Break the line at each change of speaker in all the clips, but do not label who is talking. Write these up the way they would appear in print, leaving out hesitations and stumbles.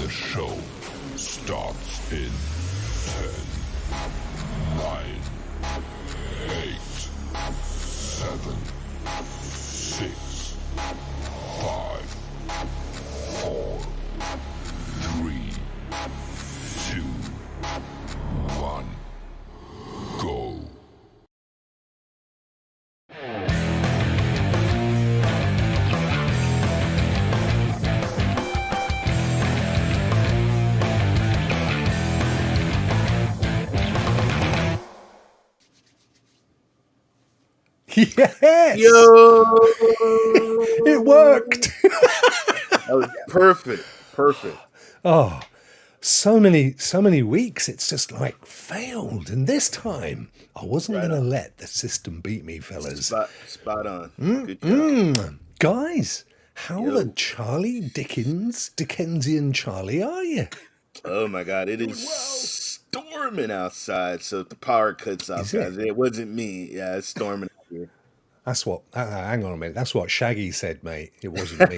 The show starts in 10, 9, 8, 7, 6, 5, 4, 3, 2, 1, go.
Yes!
Yo!
It worked!
That was perfect. Perfect.
Oh, so many weeks. It's just like failed. And this time, I wasn't
Right
going to
on.
let the system beat me, fellas.
Spot on. Good job.
Guys, how
Yo.
the Charlie Dickensian Charlie are you?
Oh my God, it is storming outside. So if the power cuts off,
Is it?
guys, it wasn't me. Yeah, it's storming out here.
That's what, hang on a minute. That's what Shaggy said, mate. It wasn't me.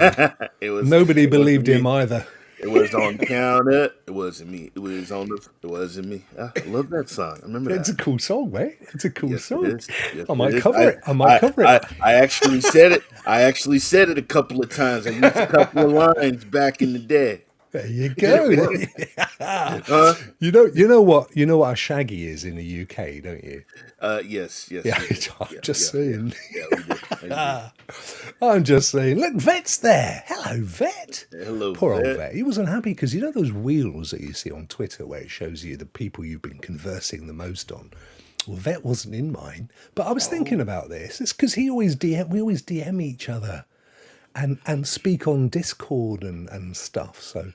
It
Nobody
wasn't
believed him
me.
either.
It was on counter. It wasn't me. It wasn't me. I love that song. I remember
It's a
that.
cool song, mate. It's a cool
Yes,
song.
it is. Yes,
I
it
might
is.
cover it. I might cover it.
I actually said it. I actually said it a couple of times. I used a couple of lines back in the day.
There you go. You know what a Shaggy is in the UK, don't you?
Yes.
Yeah,
we did.
I'm just saying.
Yeah, we did.
I'm just saying. Look, Vet's there. Hello, Vet.
Hello,
Poor old
Vet.
Vet. He was unhappy because you know those wheels that you see on Twitter where it shows you the people you've been conversing the most on. Well, Vet wasn't in mine, but I was thinking about this. It's because we always DM each other, and speak on Discord and stuff. So,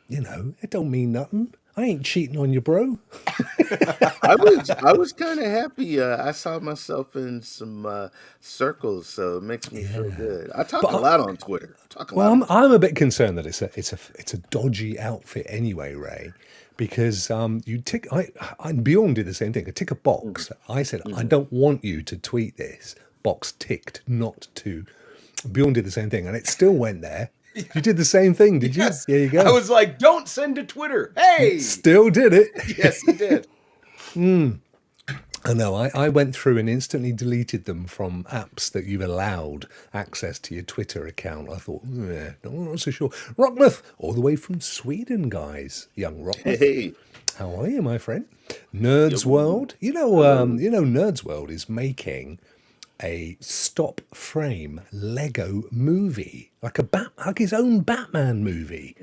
it don't mean nothing. I ain't cheating on you, bro.
I was kind of happy. I saw myself in some circles, so it makes me feel good. I talk a lot on Twitter.
Well, I'm a bit concerned that it's a dodgy outfit anyway, Ray, because you tick. And Bjorn did the same thing. I tick a box. I said I don't want you to tweet this. Box ticked not to. Bjorn did the same thing, and it still went there. You did the same thing, did you?
Yes.
There you go.
I was like, don't send to Twitter. Hey!
Still did it.
Yes, he did.
I know. I went through and instantly deleted them from apps that you've allowed access to your Twitter account. I thought, not so sure. Rockmouth, all the way from Sweden, guys. Young Rockmouth.
Hey,
How are you, my friend? Nerds World. You know, Nerds World is making a stop frame Lego movie, like his own Batman movie.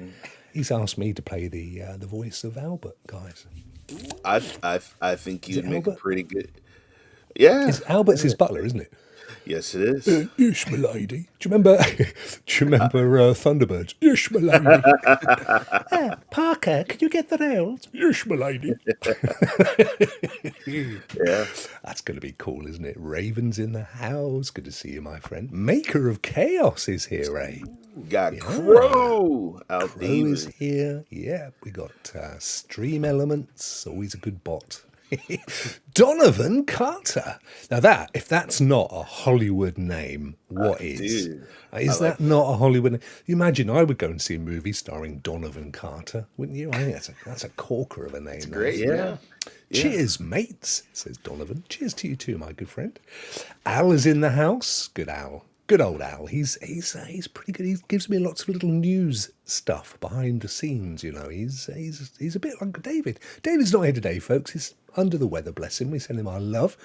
He's asked me to play the voice of Albert, guys.
I think you'd make a
Albert?
pretty good. Yeah.
Albert's his butler, isn't it?
Yes, it is.
Yes, my lady. Do you remember? Thunderbirds? Yes, my lady. Parker, can you get that out? Yes, my lady.
Yeah.
That's going to be cool, isn't it? Raven's in the house. Good to see you, my friend. Maker of Chaos is here, Ray.
Got Crow out
Crow is
there.
here. Yeah, we got Stream Elements. Always a good bot. Donovan Carter. Now if that's not a Hollywood name, what is?
Dude,
Is that not a Hollywood name? You imagine I would go and see a movie starring Donovan Carter, wouldn't you? I think that's a corker of a name.
Great.
Yeah.
Cheers, mates, says Donovan. Cheers to you too, my good friend. Al is in the house. Good Al. Good old Al. He's pretty good. He gives me lots of little news stuff behind the scenes. He's a bit like David. David's not here today, folks. He's under the weather. Bless him. We send him our love,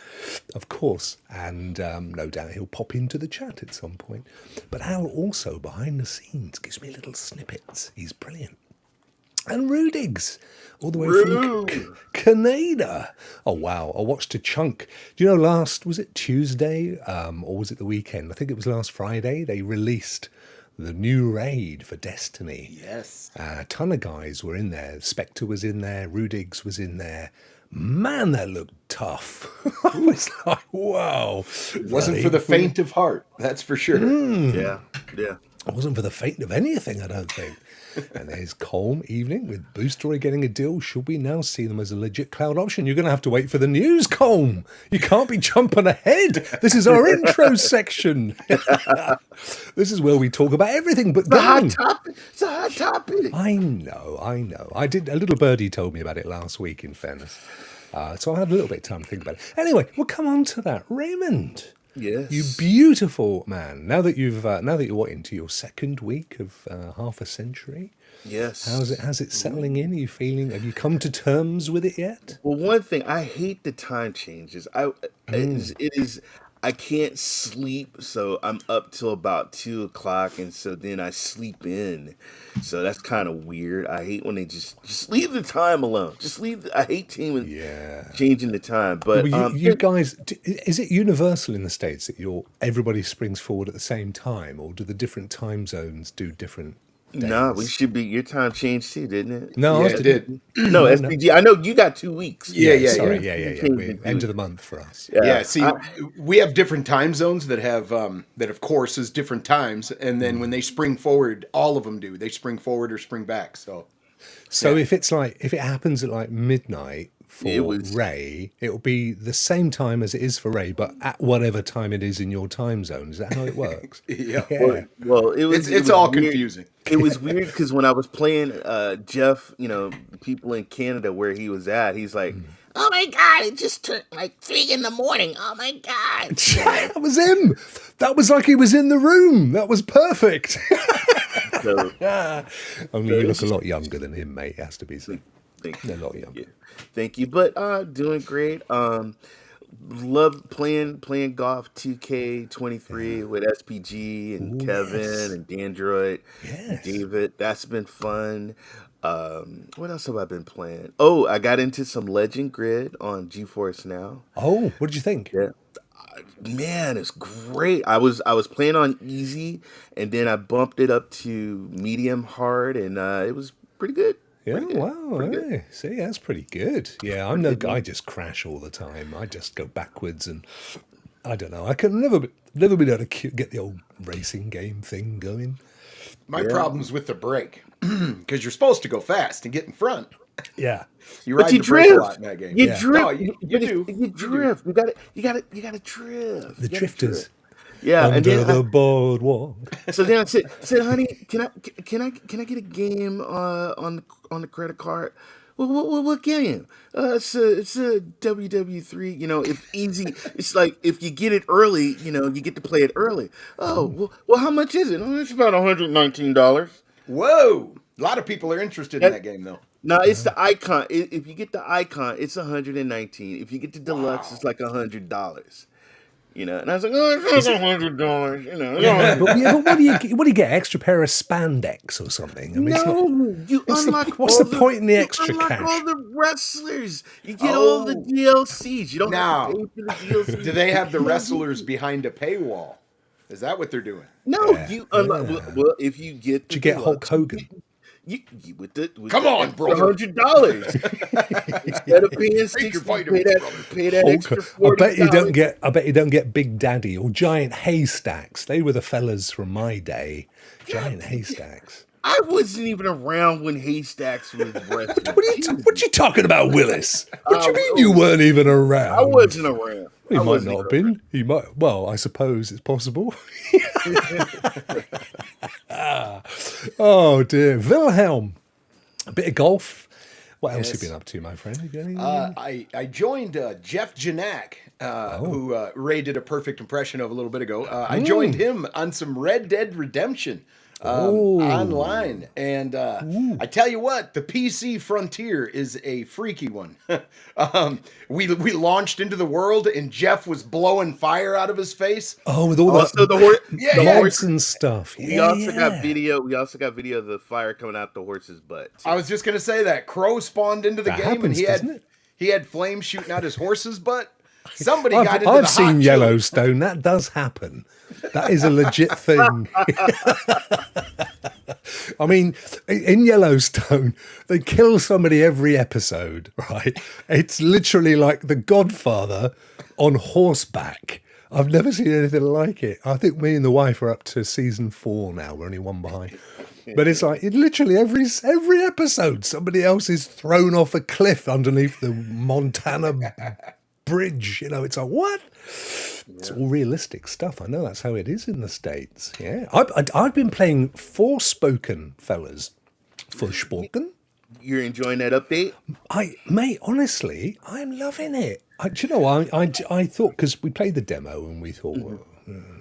of course, and no doubt he'll pop into the chat at some point. But Al also behind the scenes gives me little snippets. He's brilliant. And Rudigs, all the way from Canada. Oh, wow. I watched a chunk. Do you know was it Tuesday or was it the weekend? I think it was last Friday. They released the new raid for Destiny.
Yes.
A ton of guys were in there. Spectre was in there. Rudigs was in there. Man, that looked tough. I was like, wow.
It wasn't for the faint of heart, that's for sure.
Yeah.
It wasn't for the faint of anything, I don't think. And there's Calm Evening with Boosteroid getting a deal. Should we now see them as a legit cloud option? You're going to have to wait for the news, Calm. You can't be jumping ahead. This is our intro section. This is where we talk about everything but
It's a hot
gaming.
topic. It's a hot topic.
I know. I did. A little birdie told me about it last week, in fairness. So I had a little bit of time to think about it. Anyway, we'll come on to that. Raymond.
Yes.
You beautiful man. Now that you're into your second week of half a century,
Yes.
how's it settling in? Are you feeling? Have you come to terms with it yet?
Well, one thing, I hate the time changes. It is I can't sleep, so I'm up till about 2 o'clock, and so then I sleep in. So that's kind of weird. I hate when they just leave the time alone. Just leave. I hate changing the time. But
Well, you guys, is it universal in the States that everybody springs forward at the same time, or do the different time zones do different days?
no, we should be. Your time changed too, didn't it?
No,
Yeah, it did.
No, SPG. I know you got 2 weeks.
Sorry,
You
yeah.
changed it.
End of the month for us.
Yeah, see, we have different time zones that have that, of course, is different times, and then when they spring forward, all of them do. They spring forward or spring back. So
if it happens at like midnight for Ray, it'll be the same time as it is for Ray, but at whatever time it is in your time zone. Is that how it works?
yeah,
Well,
it's all confusing.
It was weird because when I was playing Jeff, people in Canada where he was at, he's like, "Oh my god, it just turned like 3 in the morning. Oh my god."
That was him. That was like he was in the room. That was perfect.
So,
Only you look a lot younger than him, mate. It has to be said.
thank
A
you.
lot younger.
Thank you. But doing great. Love playing golf 2K23 with SPG and Kevin
yes.
and Dandroid,
Yes.
David. That's been fun. What else have I been playing? Oh, I got into some Legend Grid on GeForce Now.
Oh, what did you think?
Yeah. Man, it's great. I was playing on easy, and then I bumped it up to medium hard, and it was pretty good.
Yeah,
Pretty good.
wow.
Pretty good.
Yeah. See, that's pretty good. Yeah, I'm no guy. I just crash all the time. I just go backwards, and I don't know. I can never been able to get the old racing game thing going.
My problem's with the brake because you're supposed to go fast and get in front.
Yeah.
You
But
ride
you
the brake a
drift.
lot in that game.
You
Yeah.
drift.
No, you do.
You drift. You got to drift.
The
You gotta
drifters.
drift. Yeah, and
Under
then
the boardwalk.
so then I said, honey, can I get a game on the credit card? Well, what game? It's a WW3. It's easy. It's like if you get it early, you get to play it early. Oh, well, how much is it? Oh, it's about $119.
Whoa! A lot of people are interested in that game, though.
No, it's the icon. If you get the icon, it's 119. If you get the deluxe, it's like $100. And I was like, oh, it's not $100.
Yeah, but what do you get? Extra pair of spandex or something? I mean, it's not,
No, you unlock.
what's
all
the point in the
you
extra
unlock
cash?
all the wrestlers. You get all the DLCs. You don't
Now,
have to pay for the DLCs.
Do they have the wrestlers behind a paywall? Is that what they're doing?
No, you unlock. Well, if you get,
Did you get Hulk Hogan?
You with
Come on, brother.
$100 instead of paying
Take your
60.
point
Pay
of it,
that
Hulk,
extra
I bet you don't
$40.
get. I bet you don't get Big Daddy or Giant Haystacks. They were the fellas from my day. Giant Haystacks.
I wasn't even around when Haystacks was wrestling.
What you talking about, Willis? What do you mean you weren't even around?
I wasn't around.
He
I
might
wasn't
not have
even
been. He might. Well, I suppose it's possible. Oh dear, Wilhelm. A bit of golf. What else have you been up to, my friend? Have you any-
I joined Jeff Janak, who Ray did a perfect impression of a little bit ago. I joined him on some Red Dead Redemption online, and I tell you what, the PC frontier is a freaky one. We launched into the world, and Jeff was blowing fire out of his face.
Oh, with all
Also,
the
the horse.
Yeah,
the
yeah.
horse.
mods and stuff.
We also got video. We also got video of the fire coming out the horse's butt. too.
I was just gonna say that Crow spawned into the
That
game, and
happens,
he
doesn't
had
it?
he had flames shooting out his horse's butt. Somebody got into
I've
the
seen
hot tub.
Yellowstone. That does happen. That is a legit thing. I mean, in Yellowstone, they kill somebody every episode, right? It's literally like The Godfather on horseback. I've never seen anything like it. I think me and the wife are up to season 4 now. We're only one behind. But it's like literally every episode, somebody else is thrown off a cliff underneath the Montana bridge. It's like, what? It's all realistic stuff. I know that's how it is in the States. Yeah. I've been playing Forspoken, fellas. Forspoken?
You're enjoying that update?
Mate, honestly, I'm loving it. Do you know, I thought, because we played the demo and we thought, well,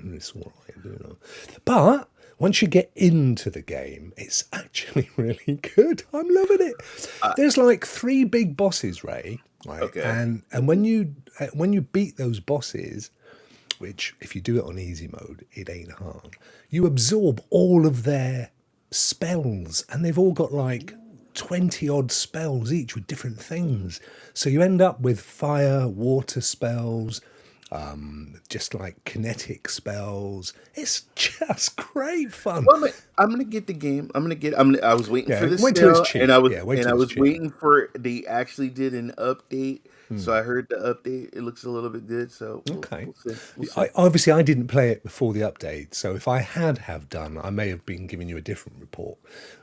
it's all right. But once you get into the game, it's actually really good. I'm loving it. There's like 3 big bosses, Ray. Right?
Okay.
And when you beat those bosses, which if you do it on easy mode, it ain't hard, you absorb all of their spells, and they've all got like 20 odd spells each with different things. So you end up with fire, water spells, just like kinetic spells. It's just great fun.
Well, I'm gonna get the game. I was waiting for the
wait till
sale,
it's cheap.
and I was
Wait till it's cheap.
waiting for. They actually did an update, so I heard the update. It looks a little bit good. So
Okay.
we'll see.
Obviously, I didn't play it before the update, so if I have done, I may have been giving you a different report.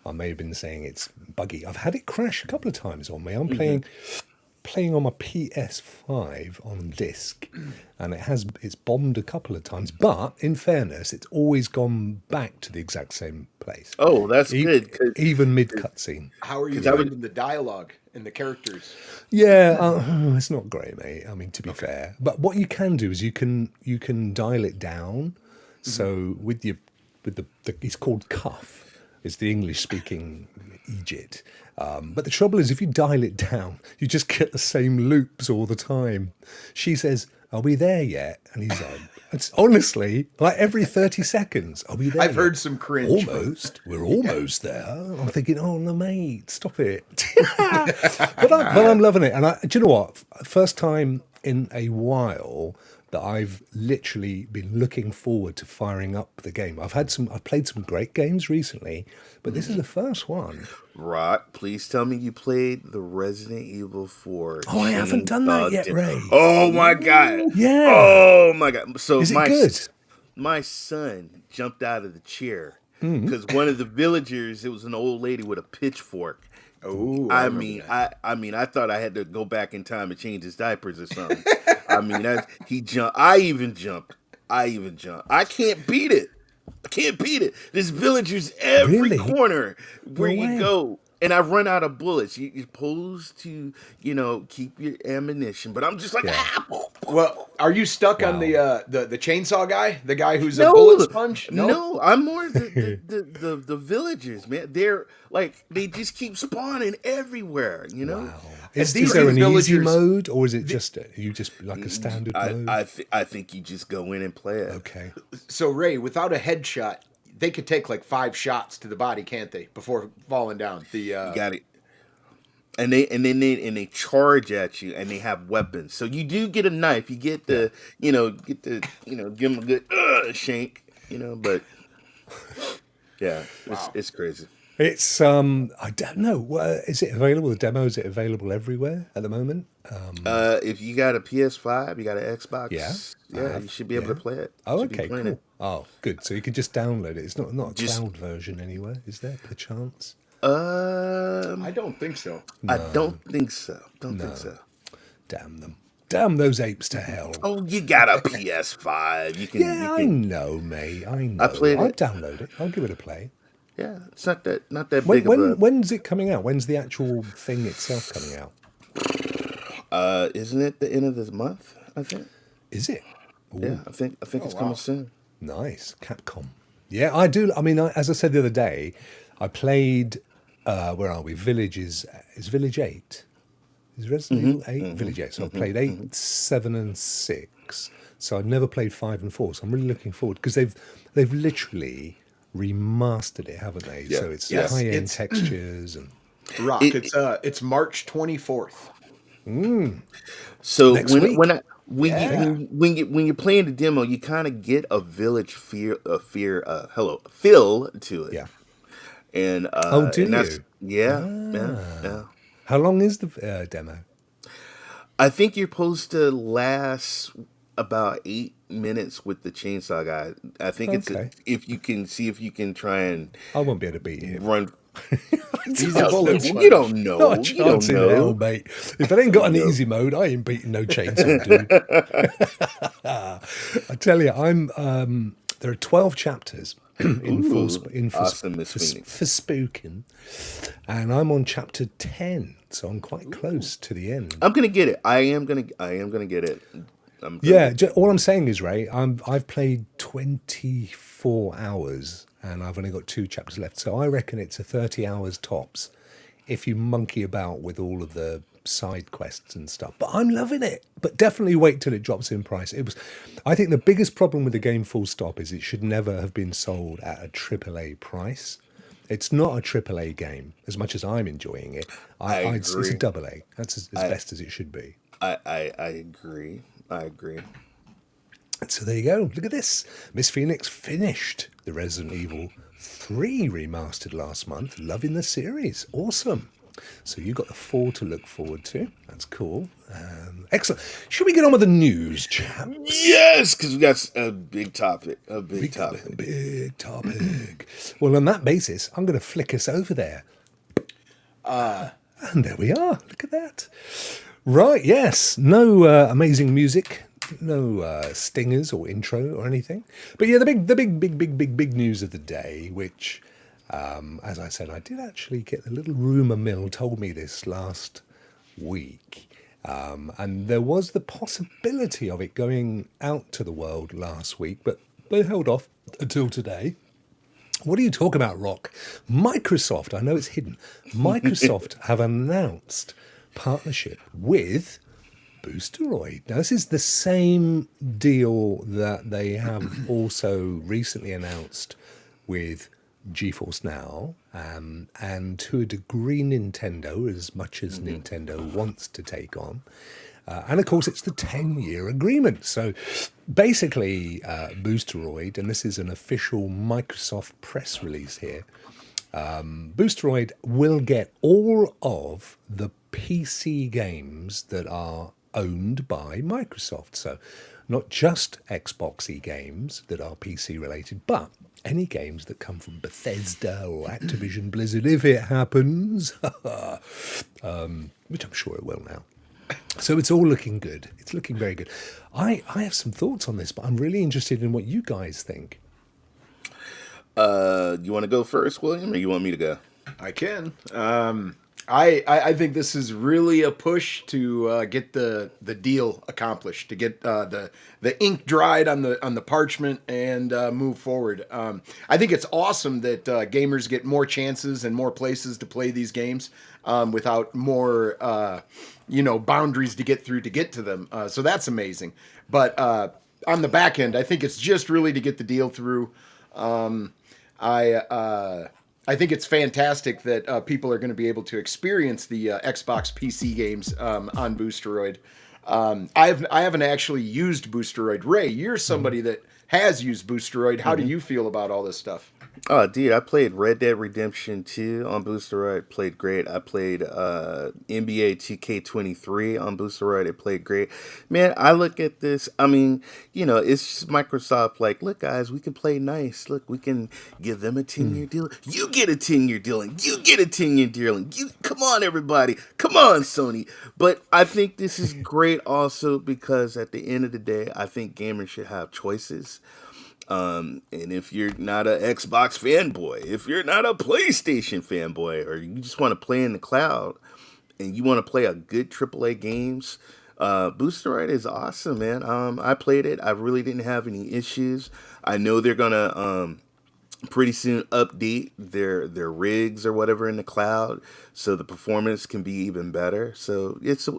I may have been saying it's buggy. I've had it crash a couple of times on me. I'm playing on my PS5 on disc, and it's bombed a couple of times. But in fairness, it's always gone back to the exact same place.
Oh, that's good. 'Cause
Even mid cutscene.
How are you
'Cause I would-
finding the dialogue and the characters?
Yeah, it's not great, mate. I mean, to be fair, but what you can do is you can dial it down. So with the it's called Cuff. It's the English speaking Egypt. But the trouble is, if you dial it down, you just get the same loops all the time. She says, "Are we there yet?" And he's like, "It's honestly like every 30 seconds. Are we there?"
I've
yet?"
heard some cringe.
Almost. We're almost there. I'm thinking, oh no, mate, stop it. but I'm loving it. And do you know what? First time in a while that I've literally been looking forward to firing up the game. I've played some great games recently, but this is the first one.
Rokk, please tell me you played the Resident Evil 4.
Oh, I haven't done that yet, Ray.
Oh my god.
Yeah.
Oh my god. So
Is it good?
My son jumped out of the chair because one of the villagers, it was an old lady with a pitchfork.
Oh,
I mean, I thought I had to go back in time and change his diapers or something. He jumped. I even jumped. I can't beat it. There's villagers every
Really?
corner where
No
you
way.
go. And I run out of bullets. You're supposed to, keep your ammunition. But I'm just like,
Well, are you stuck on the chainsaw guy? The guy who's a
No,
bullet sponge?
No, I'm more the villagers, man. They're like they just keep spawning everywhere,
Wow.
And
Is
these
there
are
an easy
villagers-
mode, or is it just you just like a standard mode?
I think you just go in and play it.
Okay.
So, Ray, without a headshot, they could take like 5 shots to the body, can't they? Before falling down.
You got it. And they charge at you, and they have weapons. So you do get a knife. You get the give them a good shank. But yeah, it's crazy.
It's I don't know. Is it available? The demo, is it available everywhere at the moment?
If you got a PS5, you got an Xbox.
Yeah,
you should be able to play it.
Oh,
Should be
okay,
playing
cool.
it.
Oh, good. So you can just download it. It's not a
Just-
cloud version anywhere, is there? Perchance?
I don't think so.
I don't think so. Think so.
Damn them. Damn those apes to hell.
Oh, you got a PS5. You can.
Yeah,
you
I
can
know, mate. I know.
played
I'll
it.
download it. I'll give it a play.
yeah, it's not that big of a.
When's it coming out? When's the actual thing itself coming out?
Isn't it the end of this month? I think.
Is it? Ooh,
Yeah, I think it's coming soon.
nice. Capcom. Yeah, I do. I mean, as I said the other day, I played. Where are we? Village is Village 8. Is Resident Evil 8? Village 8. So I played 8, 7, and 6. So I've never played 5 and 4. So I'm really looking forward because they've literally remastered it, haven't they?
Yeah.
So it's
Yes.
high-end textures and
Rock, it's March 24th.
So
Next
when
week.
when you're playing the demo, you kind of get a village feel to it.
yeah.
And
Do
and that's,
you?
yeah.
How long is the demo?
I think you're supposed to last about 8, minutes with the chainsaw guy. I think
Okay.
if you can try and
I won't be able to beat him.
run.
He's a bullet
You don't know.
Not a
You don't
chance in hell,
know.
mate. If it ain't got an easy mode, I ain't beating no chainsaw dude. I tell you, there are 12 chapters in
awesome, Miss Phoenix.
for spooking, and I'm on chapter 10, so I'm quite close to the end.
I'm gonna get it. I am gonna get it.
All I'm saying is, Ray, I've played 24 hours and I've only got 2 chapters left, so I reckon it's a 30 hours tops if you monkey about with all of the side quests and stuff. But I'm loving it. But definitely wait till it drops in price. I think the biggest problem with the game, full stop, is it should never have been sold at a AAA price. It's not a AAA game as much as I'm enjoying it. It's a double A. That's as best as it should be.
I agree. I agree.
So there you go. Look at this. Miss Phoenix finished the Resident Evil 3 remastered last month. Loving the series. Awesome. So you got the 4 to look forward to. That's cool. Excellent. Should we get on with the news, chaps?
Yes, because we got a big topic.
Big topic. Well, on that basis, I'm going to flick us over there. And there we are. Look at that. Right, yes. No amazing music. No stingers or intro or anything. But yeah, the big news of the day, which, as I said, I did actually get the little rumour mill told me this last week. And there was the possibility of it going out to the world last week, but they held off until today. What are you talking about, Rokk? Microsoft, I know it's hidden. Microsoft have announced partnership with Boosteroid. Now, this is the same deal that they have also recently announced with GeForce Now, and to a degree Nintendo, as much as Nintendo wants to take on. And of course, it's the 10-year agreement. So basically, Boosteroid, and this is an official Microsoft press release here, Boosteroid will get all of the PC games that are owned by Microsoft. So not just Xboxy games that are PC related, but any games that come from Bethesda or Activision Blizzard, if it happens, which I'm sure it will now. So it's all looking good. It's looking very good. I have some thoughts on this, but I'm really interested in what you guys think.
You want to go first, William, or you want me to go?
I can. I think this is really a push to get the deal accomplished, to get the ink dried on the parchment and move forward. I think it's awesome that gamers get more chances and more places to play these games without more boundaries to get through to get to them. So that's amazing. But on the back end, I think it's just really to get the deal through. I think it's fantastic that people are going to be able to experience the Xbox PC games on Boosteroid. I haven't actually used Boosteroid. Ray, you're somebody that has used Boosteroid. How do you feel about all this stuff?
Oh, dude, I played Red Dead Redemption 2 on Boosteroid. Played great. I played NBA 2K23 on Boosteroid. It played great. Man, I look at this. I mean, it's just Microsoft like, look, guys, we can play nice. Look, we can give them a 10-year deal. You get a 10-year deal, and you get a 10-year deal. And come on, everybody. Come on, Sony. But I think this is great also because at the end of the day, I think gamers should have choices. And if you're not an Xbox fanboy, if you're not a PlayStation fanboy, or you just want to play in the cloud and you want to play a good AAA games, Boosteroid is awesome, man. I played it. I really didn't have any issues. I know they're gonna pretty soon update their rigs or whatever in the cloud, so the performance can be even better. So it's a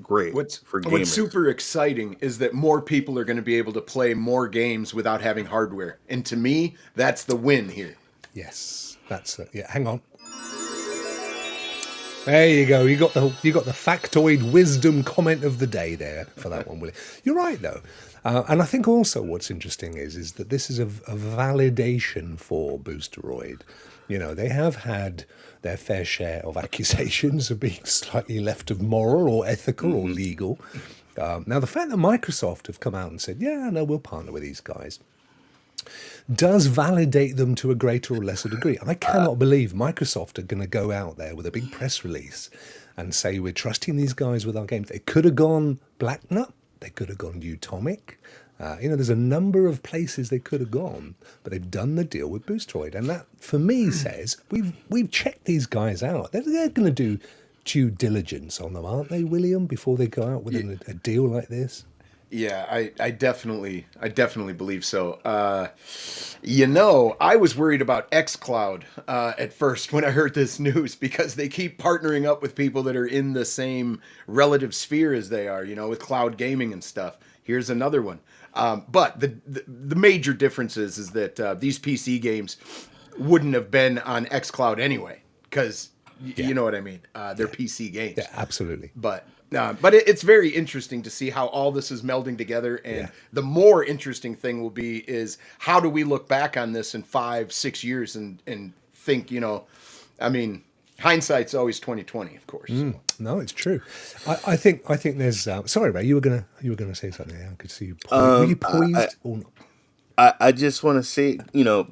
great for gamers.
What's super exciting is that more people are going to be able to play more games without having hardware. And to me, that's the win here.
Yes, that's it. Yeah, hang on. There you go. You got the factoid wisdom comment of the day there for that one, Willie. You're right though, and I think also what's interesting is that this is a validation for Boosteroid. They have had their fair share of accusations of being slightly left of moral or ethical or legal. Now, the fact that Microsoft have come out and said, yeah, no, we'll partner with these guys, does validate them to a greater or lesser degree. I cannot believe Microsoft are going to go out there with a big press release and say, we're trusting these guys with our games. They could have gone Black Nut. They could have gone Utomic. There's a number of places they could have gone, but they've done the deal with Boosteroid. And that, for me, says we've checked these guys out. They're going to do due diligence on them, aren't they, William, before they go out with a deal like this?
Yeah, I definitely believe so. I was worried about xCloud at first when I heard this news, because they keep partnering up with people that are in the same relative sphere as they are, with cloud gaming and stuff. Here's another one. But the major difference is that these PC games wouldn't have been on xCloud anyway, because you know what I mean. They're PC games.
Yeah, absolutely.
But it's very interesting to see how all this is melding together. And the more interesting thing will be is how do we look back on this in 5-6 years and think, hindsight's always 20/20, of course. So.
No, it's true. I think there's. Sorry, Ray, you were gonna say something. I could see you. Were you poised or not?
I just want to say,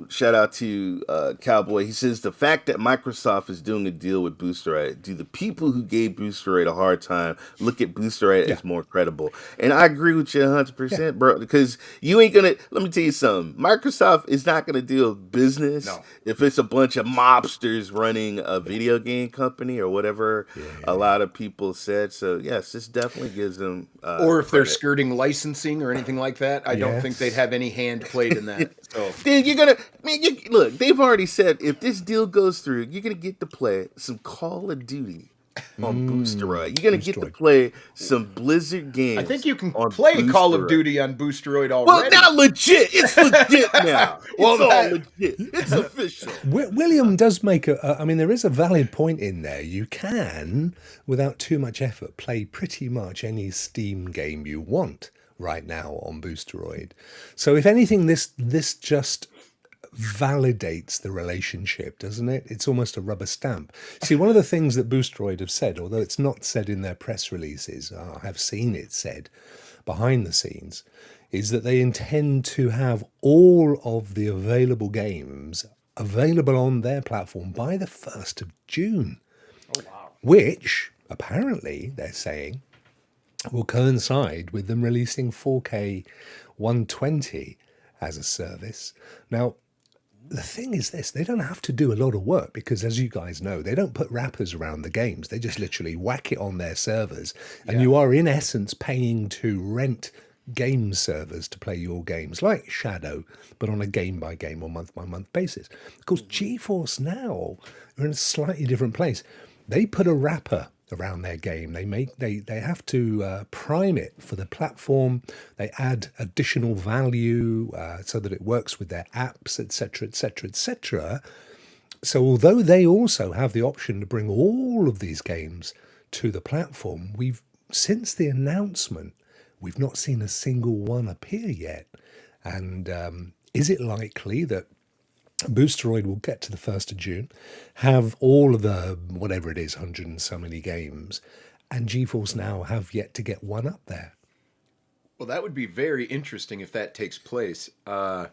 shout out to Cowboy. He says the fact that Microsoft is doing a deal with Boosteroid, do the people who gave Boosteroid a hard time look at Boosteroid as more credible? And I agree with you 100%, bro, because you ain't going to, let me tell you something. Microsoft is not going to deal business if it's a bunch of mobsters running a video game company or whatever a lot of people said. So, yes, this definitely gives them
or if they're skirting licensing or anything like that, I don't think they'd have any hand played in that. So.
Dude, you're gonna look. They've already said if this deal goes through, you're gonna get to play some Call of Duty on Boosteroid. You're gonna get to play some Blizzard games.
I think you can play Call of Duty on Boosteroid already.
Well, not legit. It's legit now. It's all legit. It's official.
William does make there is a valid point in there. You can, without too much effort, play pretty much any Steam game you want right now on Boosteroid. So if anything, this just validates the relationship, doesn't it? It's almost a rubber stamp. See, one of the things that Boosteroid have said, although it's not said in their press releases, I have seen it said behind the scenes, is that they intend to have all of the available games available on their platform by the 1st of June. Oh, wow. Which, apparently, they're saying, will coincide with them releasing 4K 120 as a service. Now, the thing is this, they don't have to do a lot of work because, as you guys know, they don't put wrappers around the games. They just literally whack it on their servers. And you are, in essence, paying to rent game servers to play your games, like Shadow, but on a game-by-game or month-by-month basis. Of course, GeForce Now are in a slightly different place. They put a wrapper around their game. They have to prime it for the platform. They add additional value so that it works with their apps, etc., etc., etc. So although they also have the option to bring all of these games to the platform, since the announcement, we've not seen a single one appear yet. And is it likely that Boosteroid will get to the 1st of June, have all of the, whatever it is, 100 and so many games, and GeForce Now have yet to get one up there?
Well, that would be very interesting if that takes place. Man.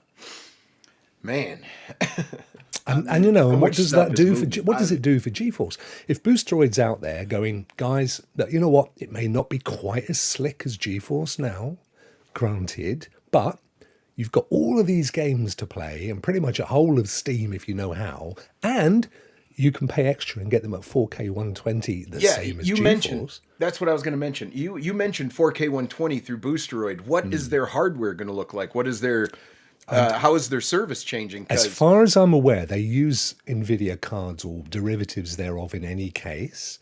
and what does that do what does it do for GeForce? If Boosteroid's out there going, guys, you know what, it may not be quite as slick as GeForce Now, granted, but you've got all of these games to play and pretty much a whole of Steam if you know how, and you can pay extra and get them at 4K 120 same as GeForce.
That's what I was going to mention. You mentioned 4K 120 through Boosteroid. What is their hardware going to look like? What is their how is their service changing?
As far as I'm aware, they use NVIDIA cards or derivatives thereof in any case.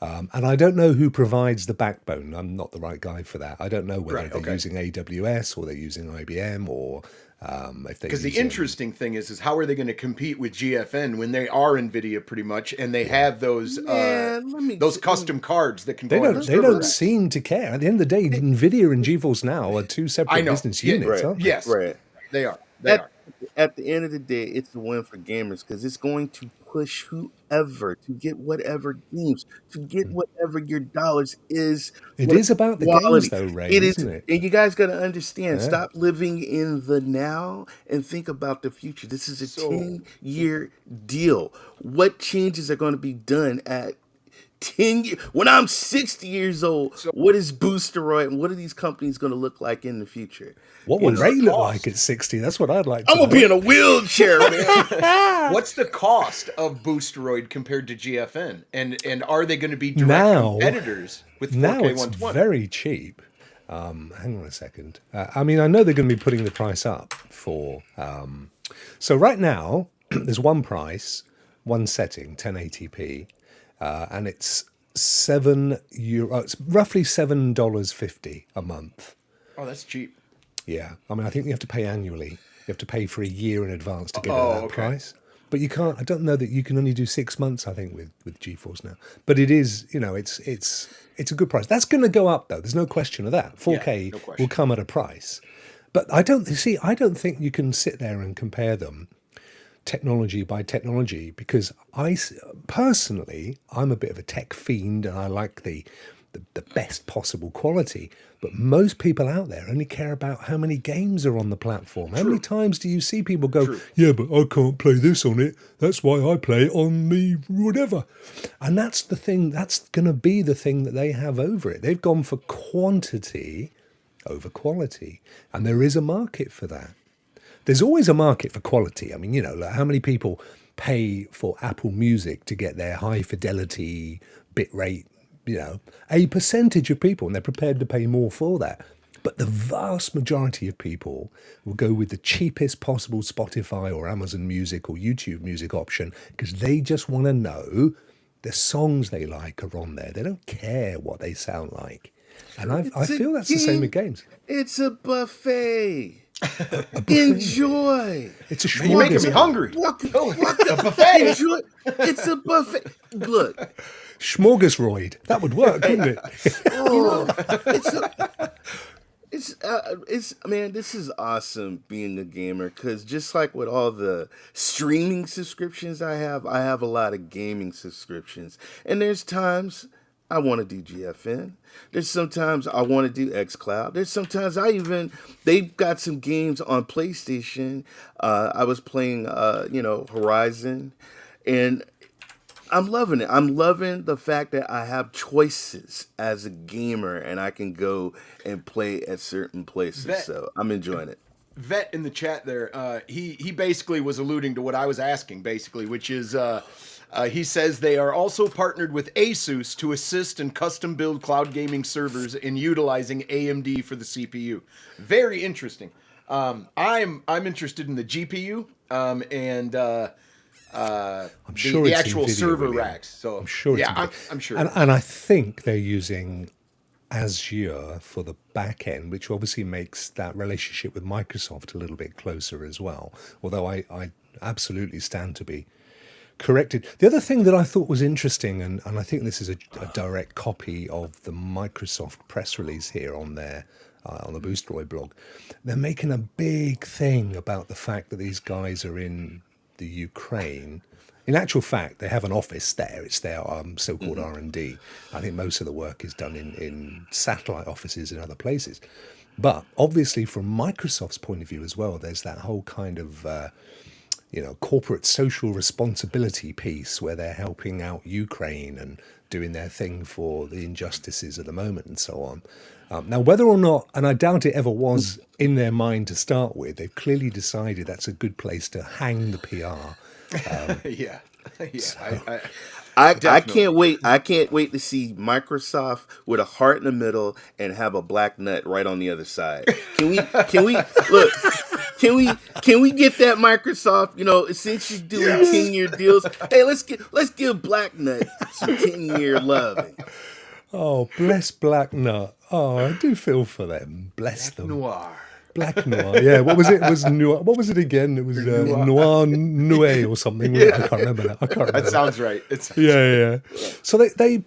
And I don't know who provides the backbone. I'm not the right guy for that. I don't know whether they're using AWS or they're using IBM or if they're
because the interesting thing is how are they going to compete with GFN when they are NVIDIA pretty much and they have those custom cards that can go on
They don't seem to care. At the end of the day, NVIDIA and GeForce Now are two separate business units, aren't they?
Yes, they are.
At the end of the day, it's a win for gamers because it's going to push whoever to get whatever games, to get whatever your dollars is.
It
What
is about the games,
quality
though, Ray,
it is,
isn't it?
and you guys got to understand.
Yeah.
Stop living in the now and think about the future. This is a
So
10-year deal. What changes are going to be done at 10 years? When I'm 60 years old,
so
what is Boosteroid and what are these companies going to look like in the future?
What
You
would
know,
Ray look
cost?
like at 60? That's what I'd like to
I'm going to
know.
be in a wheelchair, man.
What's the cost of Boosteroid compared to GFN? And are they going to be direct
Now,
competitors with 4K
now it's
120?
very cheap. Hang on a second. I mean, I know they're going to be putting the price up for. So right now, there's one price, one setting, 1080p, and it's €7. It's roughly $7.50 a month.
Oh, that's cheap.
Yeah, I mean, I think you have to pay annually. You have to pay for a year in advance to get at
Oh,
that
okay.
price. But you can't. I don't know that you can only do 6 months. I think with GeForce now. But it is, it's a good price. That's going to go up though. There's no question of that. 4K
no question.
will come at a price. But I don't think you can sit there and compare them technology by technology, because personally, I'm a bit of a tech fiend and I like the best possible quality. But most people out there only care about how many games are on the platform. How many times do you see people go, yeah, but I can't play this on it. That's why I play it on me whatever. And that's the thing. That's going to be the thing that they have over it. They've gone for quantity over quality. And there is a market for that. There's always a market for quality. I mean, like how many people pay for Apple Music to get their high fidelity bitrate? A percentage of people, and they're prepared to pay more for that. But the vast majority of people will go with the cheapest possible Spotify or Amazon Music or YouTube Music option because they just want to know the songs they like are on there. They don't care what they sound like. And I feel that's the same with games.
It's a buffet. Enjoy.
It's a
You're making me
smorgasbord.
hungry.
What
A buffet.
Enjoy. It's a buffet. Look,
Smorgasroid. That would work, wouldn't it?
oh, it's man, this is awesome being a gamer, because just like with all the streaming subscriptions I have a lot of gaming subscriptions, and there's times I want to do GFN. There's sometimes I want to do xCloud. There's sometimes they've got some games on PlayStation. I was playing, Horizon, and I'm loving it. I'm loving the fact that I have choices as a gamer and I can go and play at certain places. So I'm enjoying it.
Vet in the chat there, he basically was alluding to what I was asking, basically, which is he says they are also partnered with Asus to assist in custom build cloud gaming servers in utilizing AMD for the CPU. Very interesting. I'm interested in the GPU and
I'm sure
the
it's
actual
NVIDIA,
server
William.
racks. So
I'm sure.
yeah,
It's
I'm sure.
And I think they're using Azure for the back end, which obviously makes that relationship with Microsoft a little bit closer as well. Although I absolutely stand to be corrected. The other thing that I thought was interesting, and I think this is a direct copy of the Microsoft press release here on their on the Boosteroid blog, they're making a big thing about the fact that these guys are in the Ukraine. In actual fact, they have an office there. It's their so-called R&D. I think most of the work is done in satellite offices in other places. But obviously, from Microsoft's point of view as well, there's that whole kind of corporate social responsibility piece where they're helping out Ukraine and doing their thing for the injustices at the moment and so on. Now, whether or not, and I doubt it ever was in their mind to start with, they've clearly decided that's a good place to hang the PR.
Yeah.
I can't wait. I can't wait to see Microsoft with a heart in the middle and have a black nut right on the other side. Can we look? Can we get that, Microsoft? Since you're doing 10-year deals, hey, let's give Black Nut some 10-year love.
Oh, bless Black Nut. Oh, I do feel for them. Bless them.
Noir.
Black Noir. Yeah, what was it? It was Noir. What was it again? It was Noir Noué or something. Yeah. I can't remember that.
That sounds right.
Yeah. So they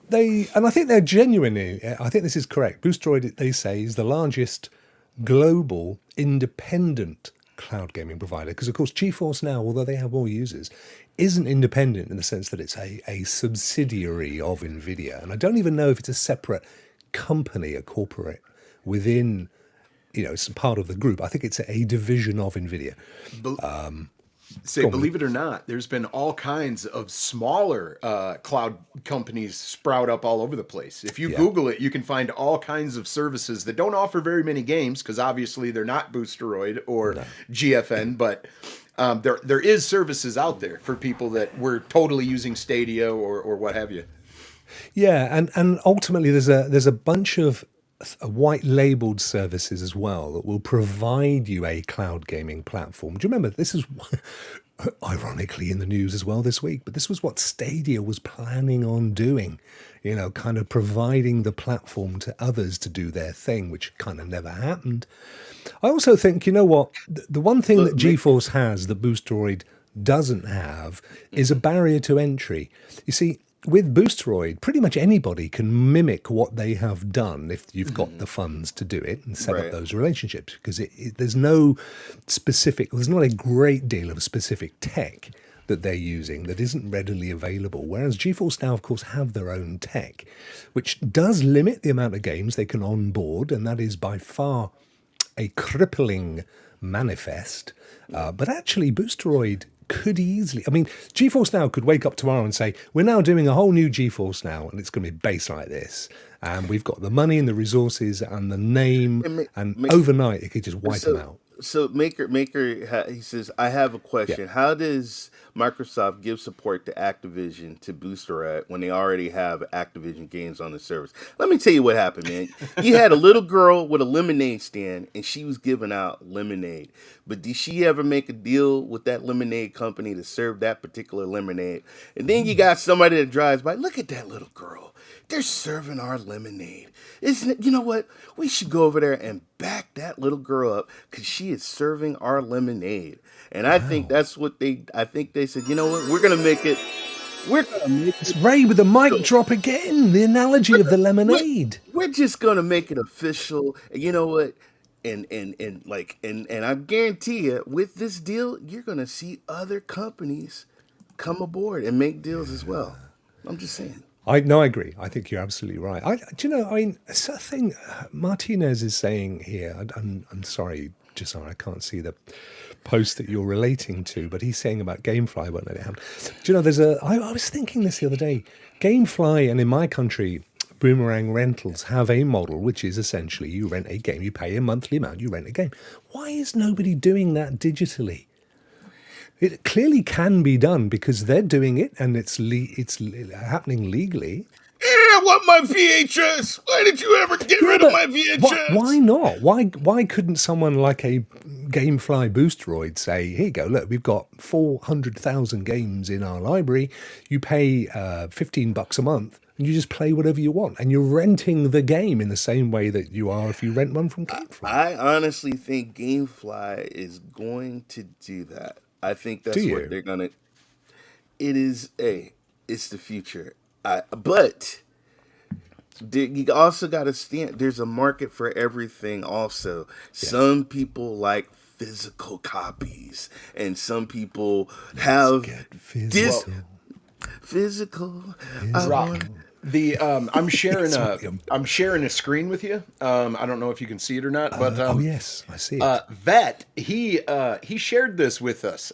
and I think they're genuinely, I think this is correct. Boosteroid, they say, is the largest global independent cloud gaming provider, because of course GeForce Now, although they have more users, isn't independent in the sense that it's a subsidiary of NVIDIA. And I don't even know if it's a separate company, a corporate within, it's part of the group. I think it's a division of NVIDIA.
Believe it or not, there's been all kinds of smaller cloud companies sprout up all over the place. If you Google it, you can find all kinds of services that don't offer very many games, because obviously they're not Boosteroid or GFN, but there is services out there for people that were totally using Stadia or what have you.
Yeah, and ultimately there's a bunch of white labeled services as well that will provide you a cloud gaming platform. Do you remember, this is ironically in the news as well this week, but this was what Stadia was planning on doing, kind of providing the platform to others to do their thing, which kind of never happened. I also think, the one thing that GeForce has that Boosteroid doesn't have is a barrier to entry. You see, with Boosteroid, pretty much anybody can mimic what they have done if you've got the funds to do it and set up those relationships, because there's not a great deal of specific tech that they're using that isn't readily available. Whereas GeForce Now, of course, have their own tech, which does limit the amount of games they can onboard, and that is by far a crippling manifest. But actually, Boosteroid could easily, GeForce Now could wake up tomorrow and say, we're now doing a whole new GeForce Now, and it's going to be based like this. And we've got the money and the resources and the name, and overnight it could just wipe them out.
So Maker, he says, I have a question. Yeah. How does Microsoft give support to Activision to Boosteroid when they already have Activision games on the service? Let me tell you what happened, man. You had a little girl with a lemonade stand, and she was giving out lemonade. But did she ever make a deal with that lemonade company to serve that particular lemonade? And then you got somebody that drives by. Look at that little girl. They're serving our lemonade. Isn't it? You know what? We should go over there and back that little girl up, because she is serving our lemonade. And I think that's what I think they said, you know what? We're going to make it.
It's Ray with the mic drop again. The analogy of the lemonade.
We're just going to make it official. And you know what? And I guarantee you, with this deal, you're going to see other companies come aboard and make deals as well. I'm just saying.
I agree. I think you're absolutely right. It's a thing Martinez is saying here. I'm sorry, Josiah, I can't see the post that you're relating to, but he's saying about GameFly won't let it happen. Do you know, I was thinking this the other day. GameFly, and in my country, Boomerang Rentals, have a model which is essentially you rent a game, you pay a monthly amount, you rent a game. Why is nobody doing that digitally? It clearly can be done because they're doing it, and it's happening legally.
Yeah, I want my VHS. Why did you ever get rid of my VHS?
Why not? Why couldn't someone like a GameFly Boosteroid say, here you go, look, we've got 400,000 games in our library. You pay $15 a month, and you just play whatever you want. And you're renting the game in the same way that you are if you rent one from GameFly.
I honestly think GameFly is going to do that. I think that's what they're gonna. It's the future. But you also got to stand. There's a market for everything. Also, some people like physical copies, and some people have physical.
I'm sharing a screen with you. I don't know if you can see it or not, but
oh yes, I see it.
Vet, he shared this with us.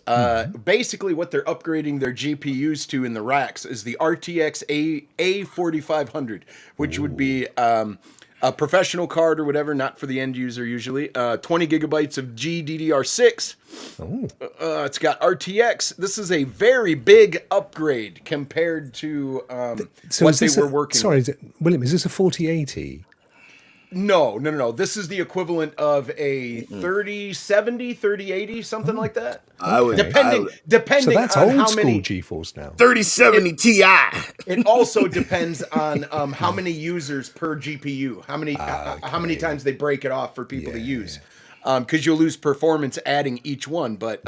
Basically, what they're upgrading their GPUs to in the racks is the RTX A4500, which would be a professional card or whatever, not for the end user usually. 20 gigabytes of GDDR6. It's got RTX. This is a very big upgrade compared to what they were working with.
Sorry, William, is this a 4080?
No. This is the equivalent of a 3070, 3080, something like that. Depending
so that's
on
old
how
school
many
GeForce now.
3070 Ti.
It also depends on how many users per GPU, how many times they break it off for people to use. Because you'll lose performance adding each one. But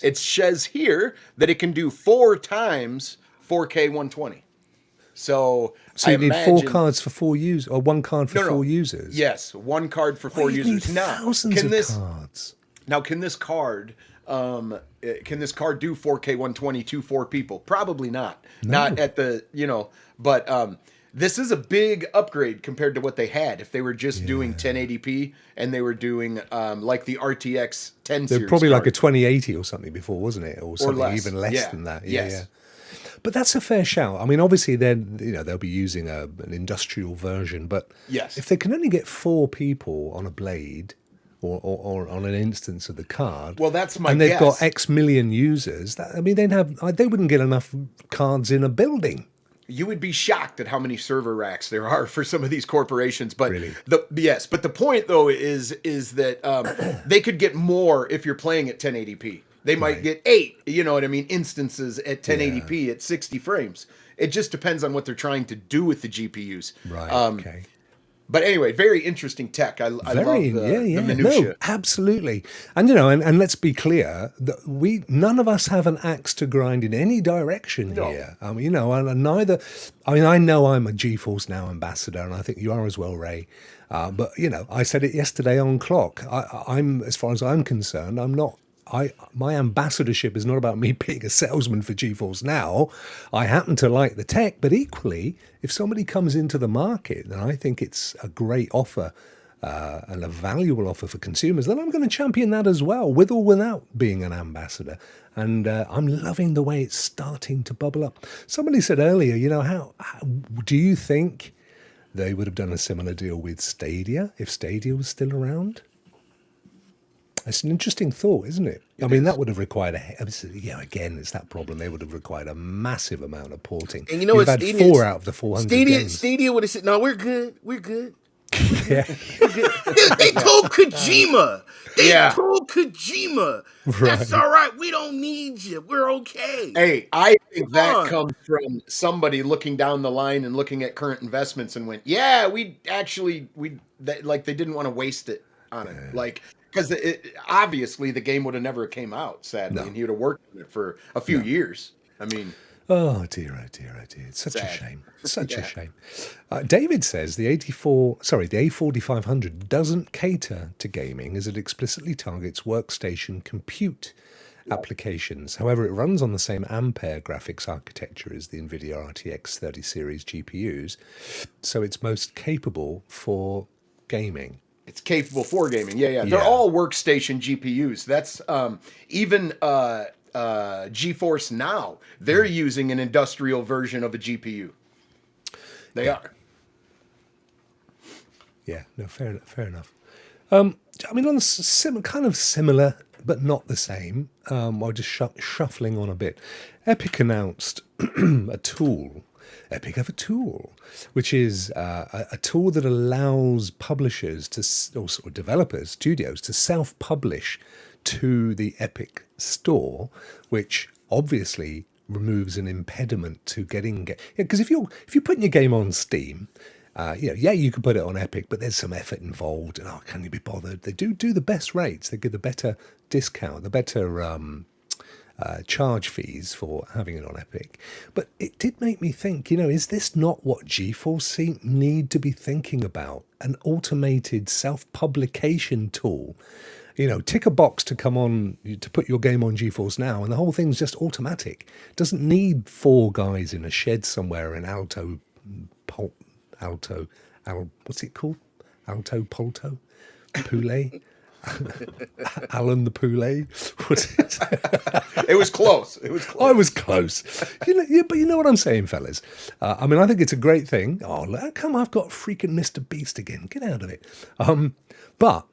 it says here that it can do 4 times 4K 120. So
you need 4 cards for 4 users, or 1 card for 4 users?
Yes, 1 card for 4 users.
Now, thousands of cards.
Now, can this card do 4K 120 to 4 people? Probably not.
No.
Not at the, but this is a big upgrade compared to what they had. If they were just doing 1080p and they were doing like the RTX 10 series.
They're probably like a
card.
2080 or something before, wasn't it? Or something
less.
even less
Yeah.
than that.
Yes.
Yeah. But that's a fair shout. I mean, obviously, then they'll be using an industrial version. But
Yes.
if they can only get 4 people on a blade or on an instance of the card,
Well, that's my
and they've
guess.
got X million users, they wouldn't get enough cards in a building.
You would be shocked at how many server racks there are for some of these corporations. But
Really?
but the point though is that they could get more if you're playing at 1080p. They might get 8, instances at 1080p at 60 frames. It just depends on what they're trying to do with the GPUs.
Right. Okay.
But anyway, very interesting tech. I love the minutia.
No, absolutely. And and let's be clear that none of us have an axe to grind in any direction here. I mean, and neither. I mean, I know I'm a GeForce Now ambassador, and I think you are as well, Ray. But I said it yesterday on Clock. I'm, as far as I'm concerned, I'm not. My ambassadorship is not about me being a salesman for GeForce Now. I happen to like the tech, but equally, if somebody comes into the market, then I think it's a great offer and a valuable offer for consumers, then I'm going to champion that as well, with or without being an ambassador. And I'm loving the way it's starting to bubble up. Somebody said earlier, how do you think they would have done a similar deal with Stadia if Stadia was still around? It's an interesting thought, isn't it? I mean, that would have required again, it's that problem. They would have required a massive amount of porting.
And
we've had 4 out of the 400 games.
Stadia would have said, "No, we're good. We're good."
Yeah.
They told Kojima.
Yeah.
told Kojima, "That's all right. We don't need you. We're okay."
Hey, I think
Come on.
that comes from somebody looking down the line and looking at current investments and went, "Yeah, they didn't want to waste it on it." Like, because obviously the game would have never came out, sadly, and he would have worked on it for a few years. I mean,
oh dear. It's such a
Sad.
shame. Such a shame. David says the A4500 doesn't cater to gaming as it explicitly targets workstation compute applications. However, it runs on the same Ampere graphics architecture as the NVIDIA RTX 30 series GPUs, so it's most capable for gaming.
it's capable for gaming. Yeah. They're all workstation GPUs. That's even GeForce Now. They're using an industrial version of a GPU. They are.
Yeah, no, fair enough. I mean, on kind of similar, but not the same. While just shuffling on a bit, Epic announced a tool. Epic have a tool, which is a tool that allows publishers or developers, studios, to self-publish to the Epic store, which obviously removes an impediment to getting. Because if you're putting your game on Steam. You can put it on Epic, but there's some effort involved. And can you be bothered? They do the best rates. They give the better discount, the better charge fees for having it on Epic. But it did make me think, is this not what GeForce need to be thinking about? An automated self-publication tool. Tick a box to come on, to put your game on GeForce Now, and the whole thing's just automatic. Doesn't need 4 guys in a shed somewhere in what's it called? Alto Polto? Poulet? Alan the Poulet? What's it?
It was close.
I was close. But you know what I'm saying, fellas? I mean, I think it's a great thing. Oh, look, come on, I've got freaking Mr. Beast again. Get out of it. But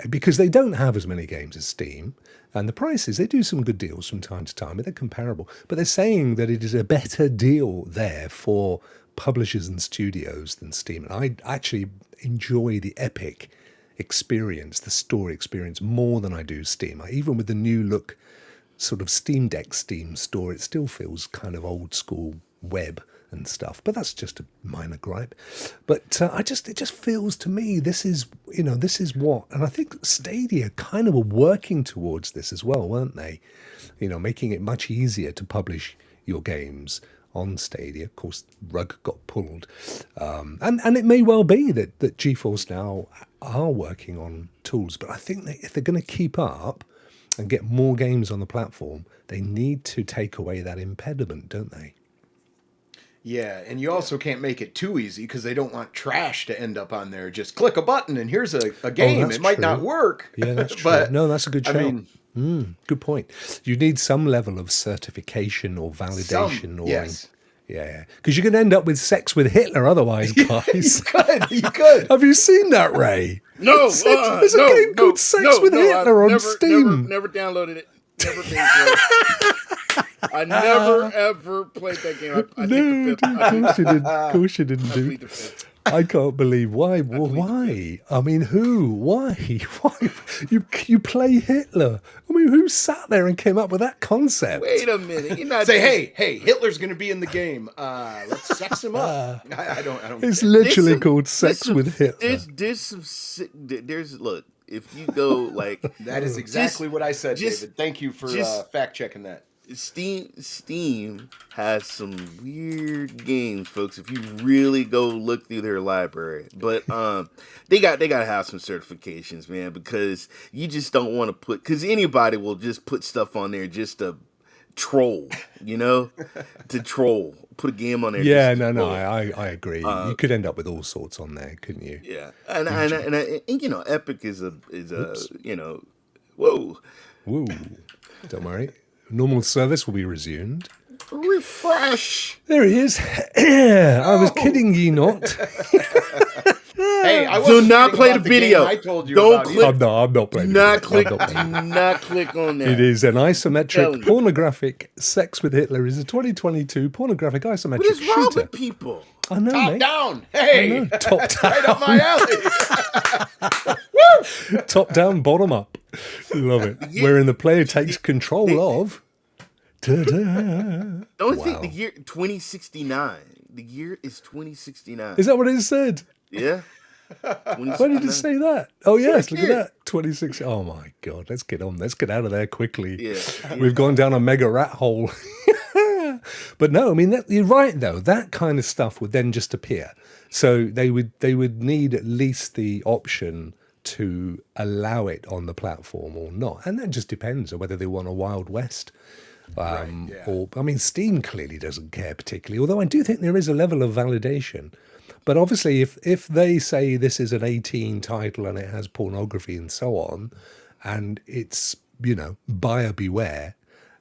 because they don't have as many games as Steam, and the prices, they do some good deals from time to time, but they're comparable. But they're saying that it is a better deal there for publishers and studios than Steam. And I actually enjoy the Epic experience, the store experience, more than I do Steam. Even with the new look sort of Steam Deck Steam store, it still feels kind of old school web and stuff. But that's just a minor gripe. But it just feels to me this is what, and I think Stadia kind of were working towards this as well, weren't they? Making it much easier to publish your games on Stadia. Of course, rug got pulled. And it may well be that GeForce Now are working on tools, but I think that if they're going to keep up and get more games on the platform, they need to take away that impediment, don't they?
Yeah, and you also can't make it too easy because they don't want trash to end up on there. Just click a button and here's a game.
That's
it might
true.
not work.
Yeah, that's true.
But,
no, that's a good shout.
I mean,
Good point. You need some level of certification or validation.
yes.
Yeah. Because you can end up with Sex with Hitler otherwise, guys.
You could.
Have you seen that, Ray?
No,
There's a game called Sex with Hitler on Steam.
Never downloaded it. Never paid for it. I never ever played that game. I think the fifth.
Of course you didn't.
I
do.
plead the fifth.
I can't believe why. Well, why? I mean, who? Why? Why? You play Hitler? I mean, who sat there and came up with that concept?
Wait a minute. You're not
Say, hey, Hitler's going to be in the game. Let's sex him up. I don't.
It's
get it.
literally called Sex with Hitler.
There's some sick. Look. If you go like
That is exactly what I said, David. Thank you for fact checking that.
Steam has some weird games, folks. If you really go look through their library, but they got to have some certifications, man, because you just don't want to put, because anybody will just put stuff on there just to troll, to troll. Put a game on there.
Yeah, no, I agree. You could end up with all sorts on there, couldn't you?
Yeah, and Epic is a whoa.
Woo! Don't worry. Normal service will be resumed.
Refresh.
There he is. I was kidding ye not.
Hey, I
do
wasn't
not
kidding
play
about
the video.
Game I told you
Don't
about
click.
I'm not playing.
Do not click.
I'm not playing.
Do not click on that.
It is an
Telling
isometric
you.
pornographic. Sex with Hitler is a 2022 pornographic isometric
What is wrong
shooter.
with people?
I know,
Top
mate.
down.
I
Hey,
know. Top down.
right up my alley.
Top down, bottom up. Love it. Wherein the player takes control of. Ta-da.
Don't think the year 2069. The year is 2069.
Is that what it said?
Yeah.
Why did it say that? Oh yes, look at that. 26. Oh my God, let's get on. Let's get out of there quickly.
Yeah.
We've gone down a mega rat hole. But no, I mean you're right though. That kind of stuff would then just appear. So they would need at least the option to allow it on the platform or not, and that just depends on whether they want a Wild West. Or I mean, Steam clearly doesn't care particularly. Although I do think there is a level of validation. But obviously, if they say this is an 18 title and it has pornography and so on, and it's buyer beware,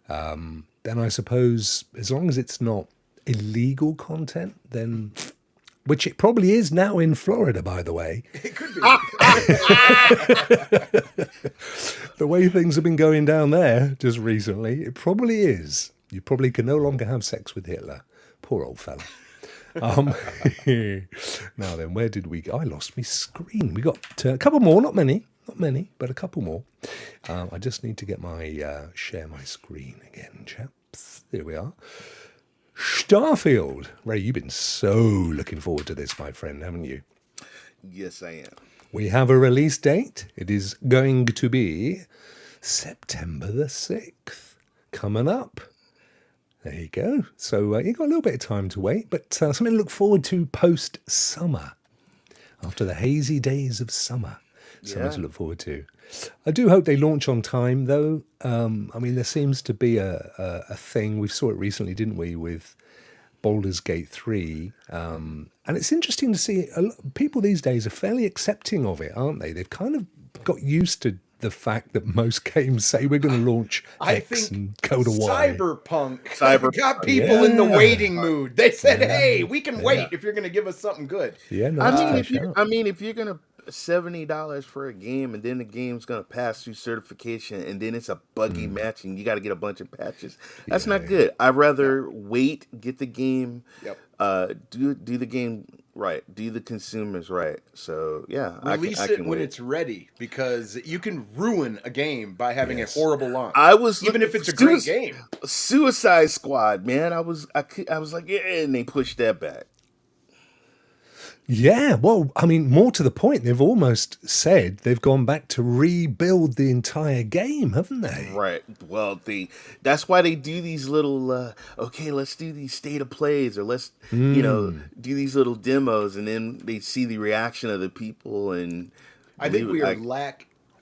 then I suppose as long as it's not illegal content, then. Which it probably is now in Florida, by the way.
It could be.
The way things have been going down there just recently, it probably is. You probably can no longer have sex with Hitler. Poor old fella. Now then, where did we go? I lost my screen. We got a couple more, not many, but a couple more. I just need to get my share my screen again, chaps. There we are. Starfield. Ray, you've been so looking forward to this, my friend, haven't you?
Yes, I am.
We have a release date. It is going to be September the 6th. Coming up. There you go. So you've got a little bit of time to wait, but something to look forward to post-summer. After the hazy days of summer. Something to look forward to. I do hope they launch on time, though. I mean, there seems to be a thing. We saw it recently, didn't we, with Baldur's Gate 3. And it's interesting to see people these days are fairly accepting of it, aren't they? They've kind of got used to the fact that most games say we're going to launch X and go to Y.
Cyberpunk got people in the waiting mood. They said, "Hey, we can wait if you're going to give us something good."
Yeah, no,
if you're gonna $70 for a game and then the game's gonna pass through certification and then it's a buggy match and you got to get a bunch of patches, that's not good. I'd rather wait, get the game, do the game right, do the consumers right. So yeah,
release
I
it
can
when
wait.
it's ready, because you can ruin a game by having a horrible launch.
Even
if it's a great game.
Suicide Squad, man. I was like, yeah, and they pushed that back.
Yeah, well, I mean, more to the point, they've almost said they've gone back to rebuild the entire game, haven't they?
Right. Well, that's why they do these little okay, let's do these state of plays, or let's do these little demos, and then they see the reaction of the people. And
I think we are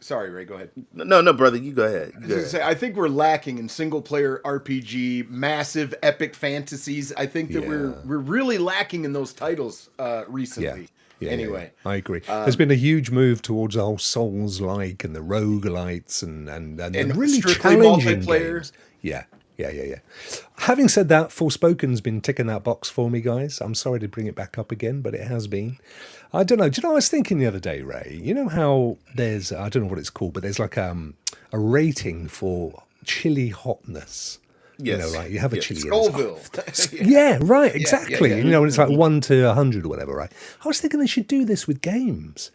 Sorry, Ray, go ahead.
No, brother, you go ahead.
I think we're lacking in single player RPG, massive epic fantasies. I think that we're really lacking in those titles recently.
Yeah,
anyway,
I agree. There's been a huge move towards the whole Souls-like and the roguelites and the really challenging games. Yeah. Having said that, Forspoken's been ticking that box for me, guys. I'm sorry to bring it back up again, but it has been. I don't know. Do you know, I was thinking the other day, Ray, you know how there's, I don't know what it's called, but there's like a rating for chili hotness.
Yes.
You know, like you have a chili.
Scoville.
Yeah, right, exactly.
Yeah.
You know, and it's like 1 to 100 or whatever, right? I was thinking they should do this with games.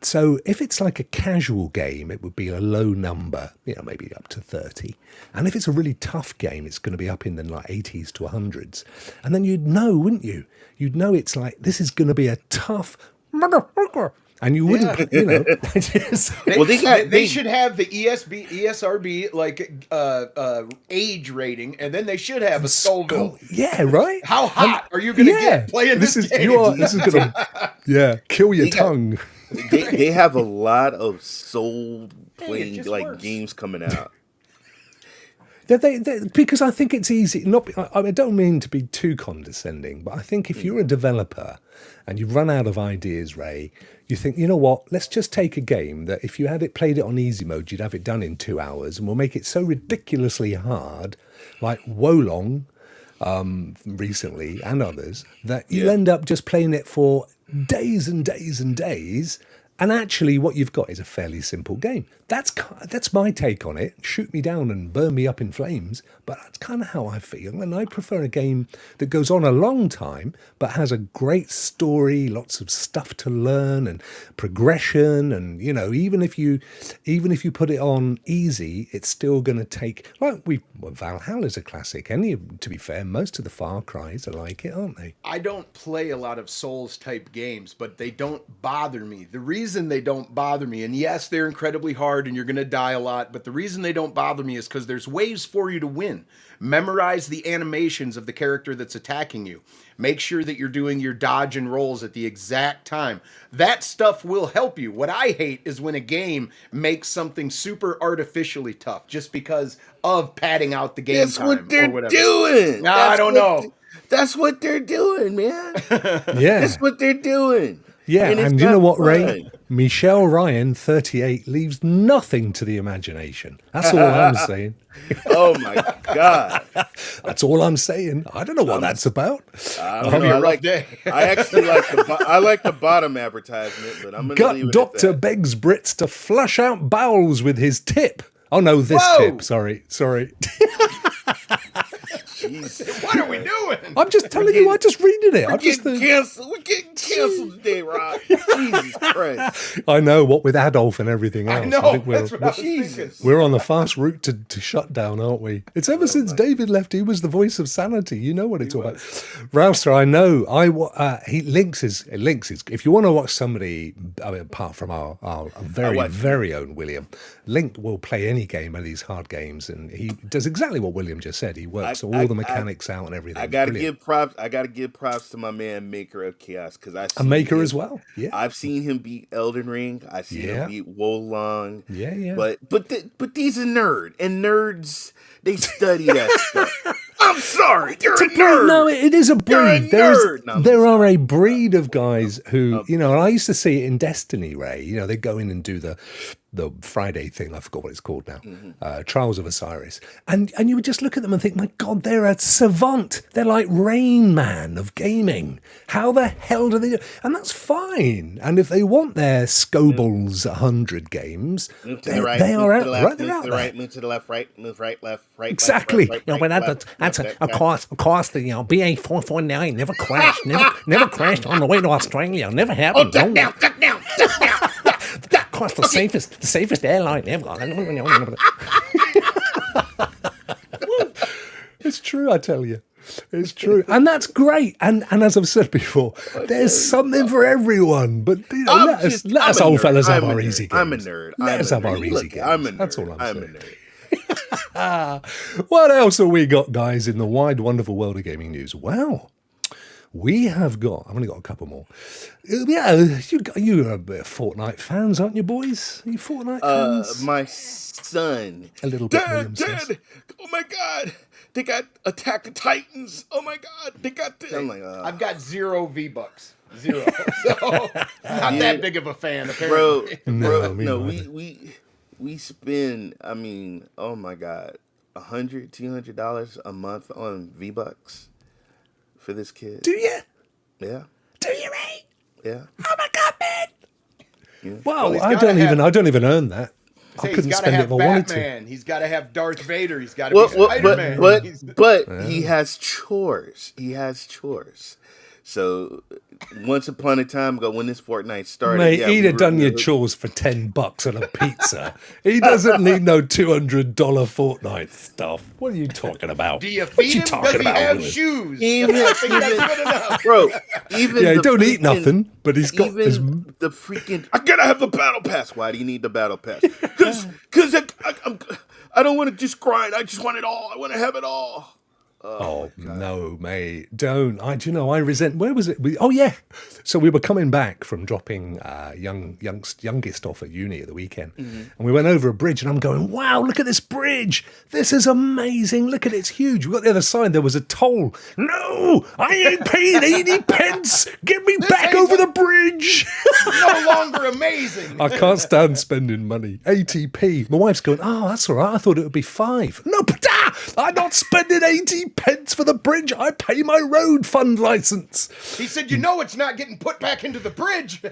So if it's like a casual game, it would be a low number, you know, maybe up to 30. And if it's a really tough game, it's going to be up in the like 80s to 100s. And then you'd know, wouldn't you? You'd know it's like, this is going to be a tough motherfucker. And you wouldn't, you know.
They should have the ESRB like age rating, and then they should have a Scoville.
Yeah, right.
How hot are you going to get playing this game?
This is going to, kill your tongue.
They have a lot of soul playing games coming out.
Because I think it's easy. I don't mean to be too condescending, but I think if you're a developer and you've run out of ideas, Ray, you think, you know what? Let's just take a game that if you had played it on easy mode, you'd have it done in 2 hours, and we'll make it so ridiculously hard, like Wolong recently and others, that you'll end up just playing it for days and days and days. And actually, what you've got is a fairly simple game. That's my take on it. Shoot me down and burn me up in flames. But that's kind of how I feel. And I prefer a game that goes on a long time, but has a great story, lots of stuff to learn and progression. And, you know, even if you put it on easy, it's still going to take, Valhalla is a classic. To be fair, most of the Far Cries are like it, aren't they?
I don't play a lot of Souls type games, but they don't bother me. The reason they don't bother me, and yes, they're incredibly hard and you're going to die a lot, but the reason they don't bother me is because there's ways for you to win. Memorize the animations of the character that's attacking you. Make sure that you're doing your dodge and rolls at the exact time. That stuff will help you. What I hate is when a game makes something super artificially tough just because of padding out the game
That's
time
what they're
or whatever.
doing.
I don't know.
That's what they're doing, man.
Yeah.
That's what they're doing.
Yeah, and you know what, Ray?
fun.
Michelle Ryan, 38, leaves nothing to the imagination. That's all I'm saying.
Oh my God.
That's all I'm saying. I don't know what that's about.
I don't know. I actually like the bottom advertisement, but I'm gonna leave it
Got
at
Dr.
that.
begs Brits to flush out bowels with his tip. Oh no, this
Whoa!
tip. Sorry.
Jeez.
What are we doing?
I'm just telling you, I just reading it.
We're getting canceled today, Rock. Jesus Christ.
I know, what with Adolf and everything else.
I know.
think
That's what I was thinking.
Jesus.
we're on the fast route to shut down, aren't we? It's ever since David left, he was the voice of sanity. You know what it's all about. Rouster, I know. Links is. If you want to watch somebody, apart from our very own William, Link will play any game of these hard games, and he does exactly what William just said. He works all the mechanics out and everything.
I gotta give props to my man Maker of Chaos, because
a Maker as well. Yeah,
I've seen him beat Elden Ring. I've seen him beat Wolong.
Yeah.
But these are nerds. They study that stuff. I'm sorry, you're a nerd.
No, it is a breed.
nerd.
There are a breed of guys who, you know, and I used to see it in Destiny, Ray. You know, they go in and do the Friday thing. I forgot what it's called now. Trials of Osiris. And you would just look at them and think, my God, they're a savant. They're like Rain Man of gaming. How the hell do they do? And that's fine. And if they want their Scobles 100 games,
Move to
they
the right,
are
move to
out.
the left,
Right, they're
move
out
to the
there.
right, move to the left, right, move right, left, right.
Exactly.
Left,
You know,
right,
but
left,
that's
left,
of course the BA 449 never crashed, never crashed on the way to Australia. Never happened.
duck down.
Of course, the safest airline ever. It's true, I tell you. It's true, and that's great. And as I've said before, there's something for everyone. But you know, let us old fellas have our easy games.
I'm a nerd.
Let us have our easy games.
I'm a nerd.
That's all I'm
I'm a
saying.
nerd.
What else have we got, guys, in the wide, wonderful world of gaming news? Well, we have got. I've only got a couple more. Yeah, you're a bit of Fortnite fans, aren't you, boys? Are you Fortnite fans?
My son.
A little bit.
Dad, oh my God. They got Attack of Titans. Oh my God. They got this. I'm like,
I've got 0 V-Bucks. 0. So, not that big of a fan, apparently.
We spend, I mean, oh my God, $100, $200 a month on V-Bucks for this kid.
Do you?
Yeah.
Do you, Ray?
Yeah.
Oh my God, man!
Yeah.
Well, I don't even earn that. I couldn't
he's
spend it if I wanted to.
Batman. He's got to have Darth Vader. He's got to be Spider-Man.
But he has chores. So once upon a time ago, when this Fortnite started,
mate, he'd have done your chores for $10 on a pizza. He doesn't need no $200 Fortnite stuff. What are you talking about?
Do you feed him? Does he have shoes? I think that's good enough.
Bro, even
he don't eat nothing, but he's got his...
the freaking. I gotta have the battle pass. Why do you need the battle pass? Because I don't want to just grind. I just want it all. I want to have it all.
Oh no, mate! Don't. Do you know? I resent. Where was it? So we were coming back from dropping youngest off at uni at the weekend, and we went over a bridge, and I'm going, "Wow! Look at this bridge! This is amazing! Look at it! It's huge." We got the other side. There was a toll. No, I ain't paying 80 pence. Get me back over the bridge.
No longer amazing.
I can't stand spending money. 80p. My wife's going, "Oh, that's all right. I thought it would be 5. No, I'm not spending 80 pence for the bridge. I pay my road fund license."
He said, "You know it's not getting put back into the bridge."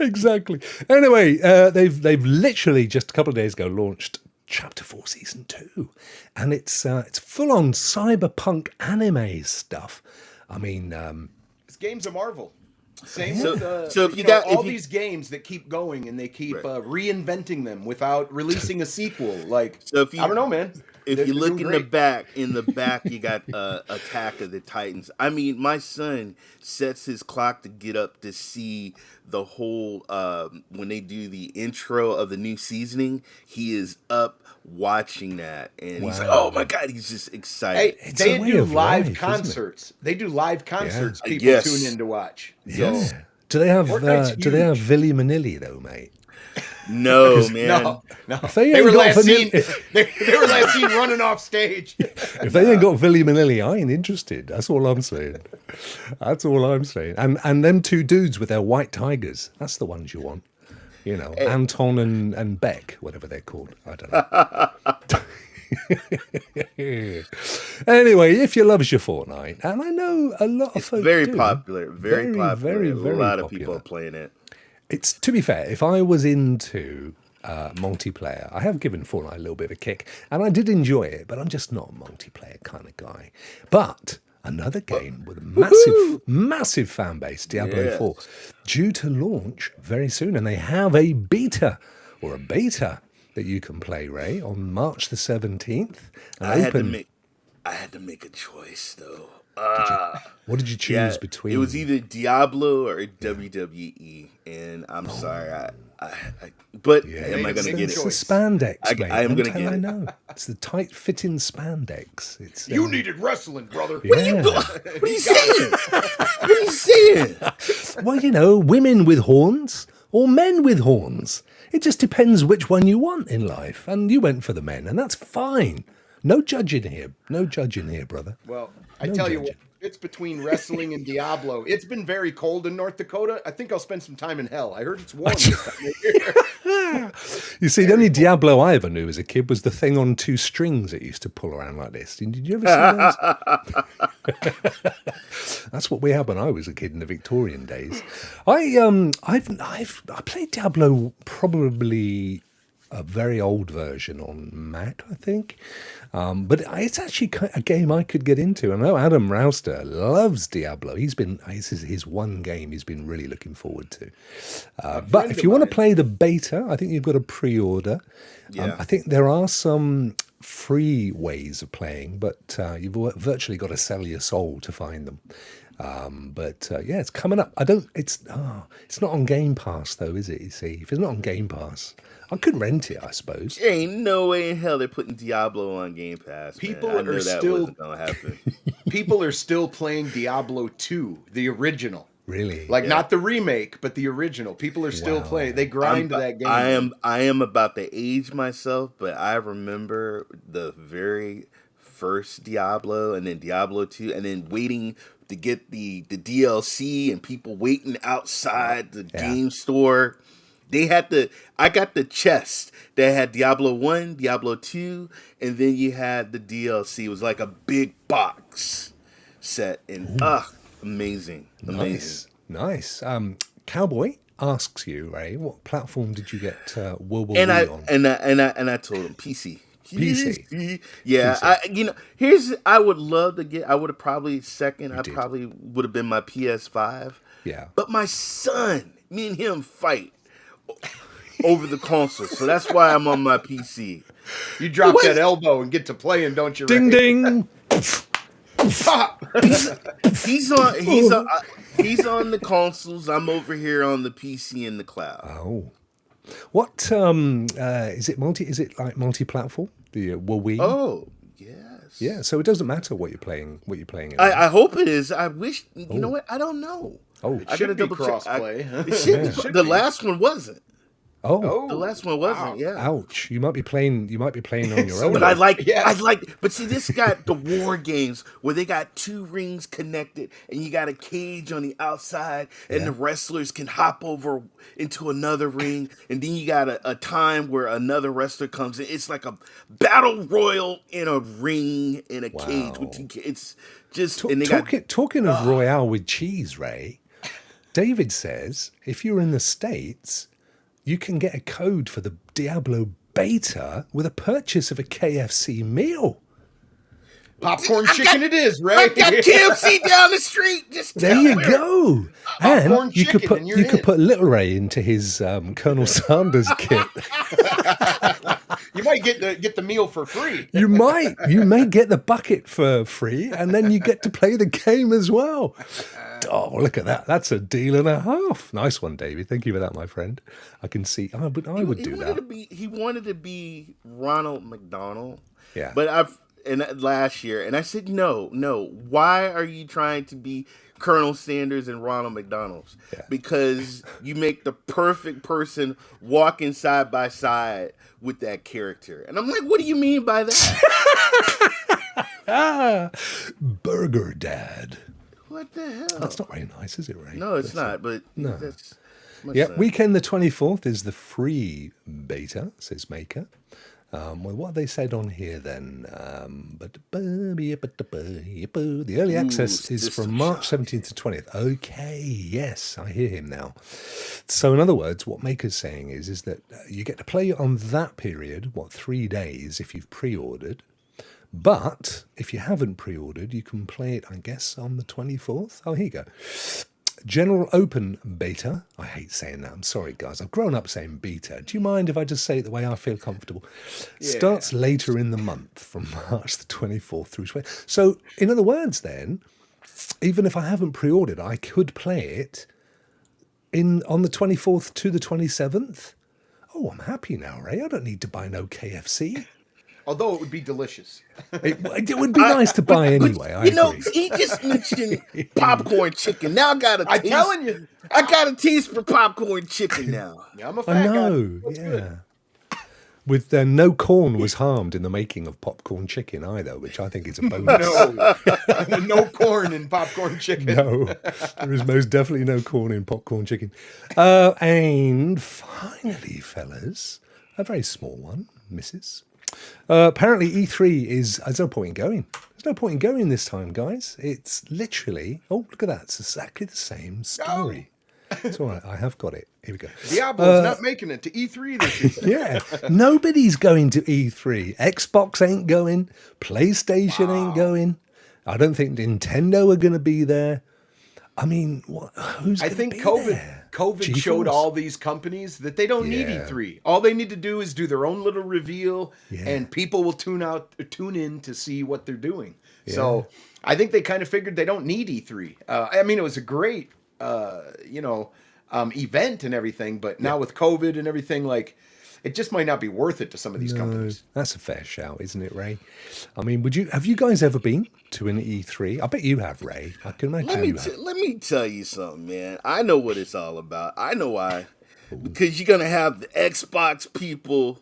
Exactly. Anyway, they've literally just a couple of days ago launched Chapter 4 Season 2, and it's full on cyberpunk anime stuff. I mean,
this game's a marvel. Same
So-
with
so if you got-
all
if you-
these games that keep going and they keep reinventing them without releasing a sequel. Like,
So if you-
I don't know, man.
If
They're
you look
doing
in
great.
the back, you got Attack of the Titans. I mean, my son sets his clock to get up to see the whole when they do the intro of the new seasoning. He is up watching that, and he's like, "Oh my God!" He's just excited.
Hey,
It's
they
a way
do
of
live
life, isn't it?
concerts. They do live concerts.
Yeah.
People
Yes.
tune in to watch.
yeah. Do they have
Fortnite's huge.
Villy Manilli though, mate?
No, man.
No.
If they
They
ain't
were
got
last
vanilla-
seen. They were last seen running off stage.
If they ain't got Villy Manilli, I ain't interested. That's all I'm saying. And them two dudes with their white tigers, that's the ones you want. You know, Anton and Beck, whatever they're called. I don't know. Anyway, if you loves your Fortnite, and I know a lot of folks
Very
do,
popular. Very popular.
very, very
a lot of
popular.
people are playing it.
It's, to be fair, if I was into multiplayer, I have given Fortnite a little bit of a kick, and I did enjoy it, but I'm just not a multiplayer kind of guy. But another game with a massive fan base, Diablo
Yes.
4, due to launch very soon, and they have a beta that you can play, Ray, on March the 17th. And
I had to make a choice though.
What did you choose between?
It was either Diablo or WWE, and I'm sorry, but am I gonna get
It's
it?
the spandex, mate.
I am gonna
Until
get
I
it.
know. It's the tight-fitting spandex. It's
You needed wrestling, brother.
yeah.
What are you saying? What are you saying?
Well, you know, women with horns or men with horns. It just depends which one you want in life. And you went for the men, and that's fine. No judging here. No judging here, brother.
Well, I
No
tell you what,
judging.
it's between wrestling and Diablo. It's been very cold in North Dakota. I think I'll spend some time in hell. I heard it's warm this time of year.
You see, the only Diablo I ever knew as a kid was the thing on 2 strings it used to pull around like this. Did you ever see those? That's what we had when I was a kid in the Victorian days. I played Diablo probably a very old version on Mac, I think. But it's actually a game I could get into. I know Adam Rouster loves Diablo. This is his one game he's been really looking forward to. But if you want to play the beta, I think you've got to pre-order.
Yeah.
I think there are some free ways of playing, but you've virtually got to sell your soul to find them. Yeah, it's coming up. It's not on Game Pass though, is it? You see, if it's not on Game Pass, I could rent it, I suppose.
There ain't no way in hell they're putting Diablo on Game Pass.
People
man. I knew
are
that
still-
wasn't gonna happen.
People are still playing Diablo 2, the original.
Really?
Like not the remake, but the original. People are still playing. They grind that game.
I am about to age myself, but I remember the very first Diablo, and then Diablo 2, and then waiting to get the DLC, and people waiting outside the game store. I got the chest that had Diablo 1, Diablo 2, and then you had the DLC. It was like a big box set, and amazing.
Nice. Cowboy asks you, Ray, what platform did you get World War
And
Wii
I
on?
and I told him PC.
PC.
Yeah,
PC.
I would love to get. I would have probably probably would have been my PS5.
Yeah.
But my son, me and him fight over the console, so that's why I'm on my PC.
You drop that elbow and get to playing, don't you?
Ding
Ray?
ding.
Pop!
He's on the consoles. I'm over here on the PC in the cloud.
Oh. What is it like multi-platform? The Wii?
Oh, yes.
Yeah, so it doesn't matter what you're playing.
I hope it is. I wish. You know what? I don't know.
Oh,
I
should
gotta
be
double check.
crossplay.
It should be. The last one wasn't.
oh,
The last one wasn't. Yeah.
ouch! You might be playing on your own.
But I like. But see, this got the war games where they got two rings connected, and you got a cage on the outside, and the wrestlers can hop over into another ring, and then you got a time where another wrestler comes in. It's like a battle royal in a ring in a cage with two. It's just and they
Talking of Royale with cheese, Ray. David says if you're in the States, you can get a code for the Diablo beta with a purchase of a KFC meal.
Popcorn chicken it is, Ray.
I got KFC down the street. Just
There you go.
Popcorn
And you could
chicken, and
put
you're in.
Little Ray into his Colonel Sanders kit.
You might get the meal for free.
You may get the bucket for free, and then you get to play the game as well. Oh, look at that. That's a deal and a half. Nice one, David. Thank you for that, my friend. I can see. I would do that.
He wanted to be Ronald McDonald.
Yeah.
But last year, and I said, no. Why are you trying to be Colonel Sanders and Ronald McDonald's?
Yeah.
Because you make the perfect person walking side by side with that character. And I'm like, what do you mean by that?
Burger Dad.
What the hell?
That's not very nice, is it, Ray?
No, it's not. But
No.
that's my
Yeah,
son.
weekend the 24th is the free beta, says Maker. Well, what have they said on here then? The early access is
System
from March 17th to 20th. Okay, yes, I hear him now. So in other words, what Maker's saying is that you get to play on that period, 3 days if you've pre-ordered. But if you haven't pre-ordered, you can play it, I guess, on the 24th. Oh, here you go. General Open Beta. I hate saying that. I'm sorry, guys. I've grown up saying beta. Do you mind if I just say it the way I feel comfortable? Starts later in the month from March the 24th through 20th. So, in other words, then, even if I haven't pre-ordered, I could play it on the 24th to the 27th. Oh, I'm happy now, Ray. I don't need to buy no KFC.
Although it would be delicious.
It would be nice to buy anyway. I agree.
He just mentioned popcorn chicken. Now I got a taste.
I'm telling you.
I got a taste for popcorn chicken now.
Yeah, I'm a
I
fat guy.
know, yeah. With no corn was harmed in the making of popcorn chicken either, which I think is a bonus.
No, no corn in popcorn chicken.
No, there is most definitely no corn in popcorn chicken. And finally, fellas, a very small one, Mrs. Apparently E3 there's no point in going. There's no point in going this time, guys. It's literally, oh, look at that. It's exactly the same story. It's all right. I have got it. Here we go.
Diablo's not making it to E3 this year.
Yeah, nobody's going to E3. Xbox ain't going. PlayStation ain't going. I don't think Nintendo are going to be there. I mean, who's
I
going to
think
be there?
COVID
GeForce?
showed all these companies that they don't need
Yeah.
E3. All they need to do is do their own little reveal,
Yeah.
and people will tune in to see what they're doing. So I think they kind of figured they don't need E3. I mean, it was a great, event and everything, but now with COVID and everything, like, it just might not be worth it to some of these companies.
That's a fair shout, isn't it, Ray? I mean, have you guys ever been to an E3? I bet you have, Ray. I can imagine you have.
Let me tell you something, man. I know what it's all about. I know why. Because you're gonna have the Xbox people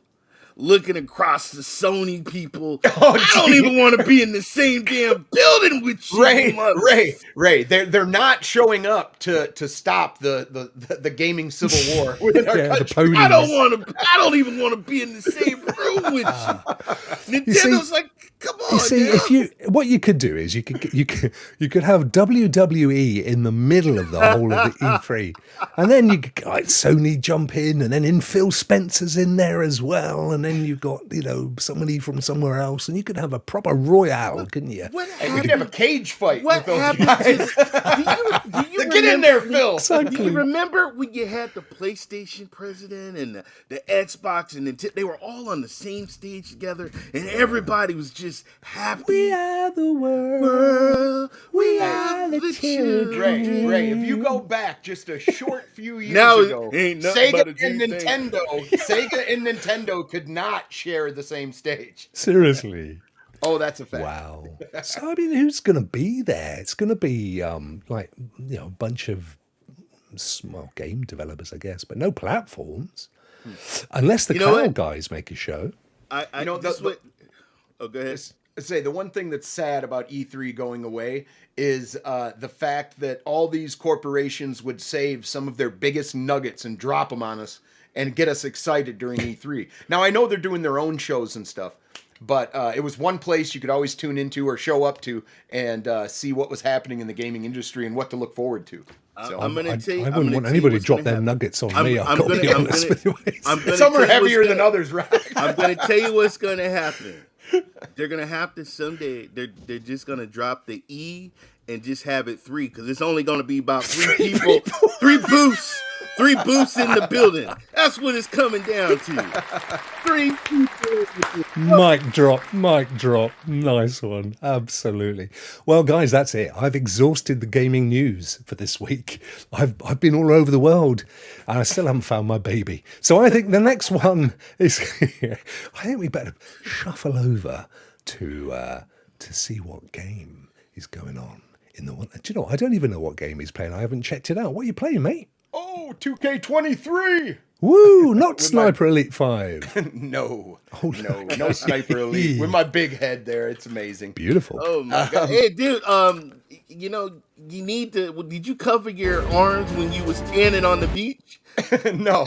looking across the Sony people. I don't even want to be in the same damn building with you,
Ray. They're not showing up to stop the gaming civil war within our country.
The ponies.
I don't even want to be in the same room with you. Nintendo's like, come on.
You see,
man.
what you could do is you could have WWE in the middle of the whole of the E3, and then you could like Sony jump in, and then Phil Spencer's in there as well, and then you've got somebody from somewhere else, and you could have a proper royale, couldn't you?
And we could have a cage fight
What
with those
happened
guys.
do you
Get in there, Phil.
Exactly.
Do you remember when you had the PlayStation president and the Xbox and they were all on the same stage together, and everybody was just happy.
We are the world. We are the children.
Ray, if you go back just a short few years
Now it
ago,
ain't nothing but a
Sega and Nintendo could not share the same stage.
Seriously.
Oh, that's a fact.
Wow. So I mean, who's going to be there? It's going to be a bunch of small game developers, I guess, but no platforms, unless the Cal guys make a show.
I know that's what. Oh, go ahead.
Say the one thing that's sad about E3 going away is the fact that all these corporations would save some of their biggest nuggets and drop them on us and get us excited during E3. Now, I know they're doing their own shows and stuff, but it was one place you could always tune into or show up to and see what was happening in the gaming industry and what to look forward to. So,
I'm going to tell you.
I wouldn't want anybody to drop their nuggets on me. I've got to be honest with you.
some are heavier than others, right?
I'm going to tell you what's going to happen. They're going to have to someday, they're just going to drop the E and just have it 3, because it's only going to be about 3 people, 3 booths. 3 booths in the building. That's what it's coming down to. 3 people.
Mic drop. Nice one. Absolutely. Well, guys, that's it. I've exhausted the gaming news for this week. I've been all over the world, and I still haven't found my baby. So I think the next one is. I think we better shuffle over to see what game is going on in the one. Do you know? I don't even know what game he's playing. I haven't checked it out. What are you playing, mate?
Oh, 2K23.
Woo! Not Sniper Elite 5.
No. No Sniper Elite. With my big head there, it's amazing.
Beautiful.
Oh my god! Hey, dude. You need to. Did you cover your arms when you was standing on the beach?
No.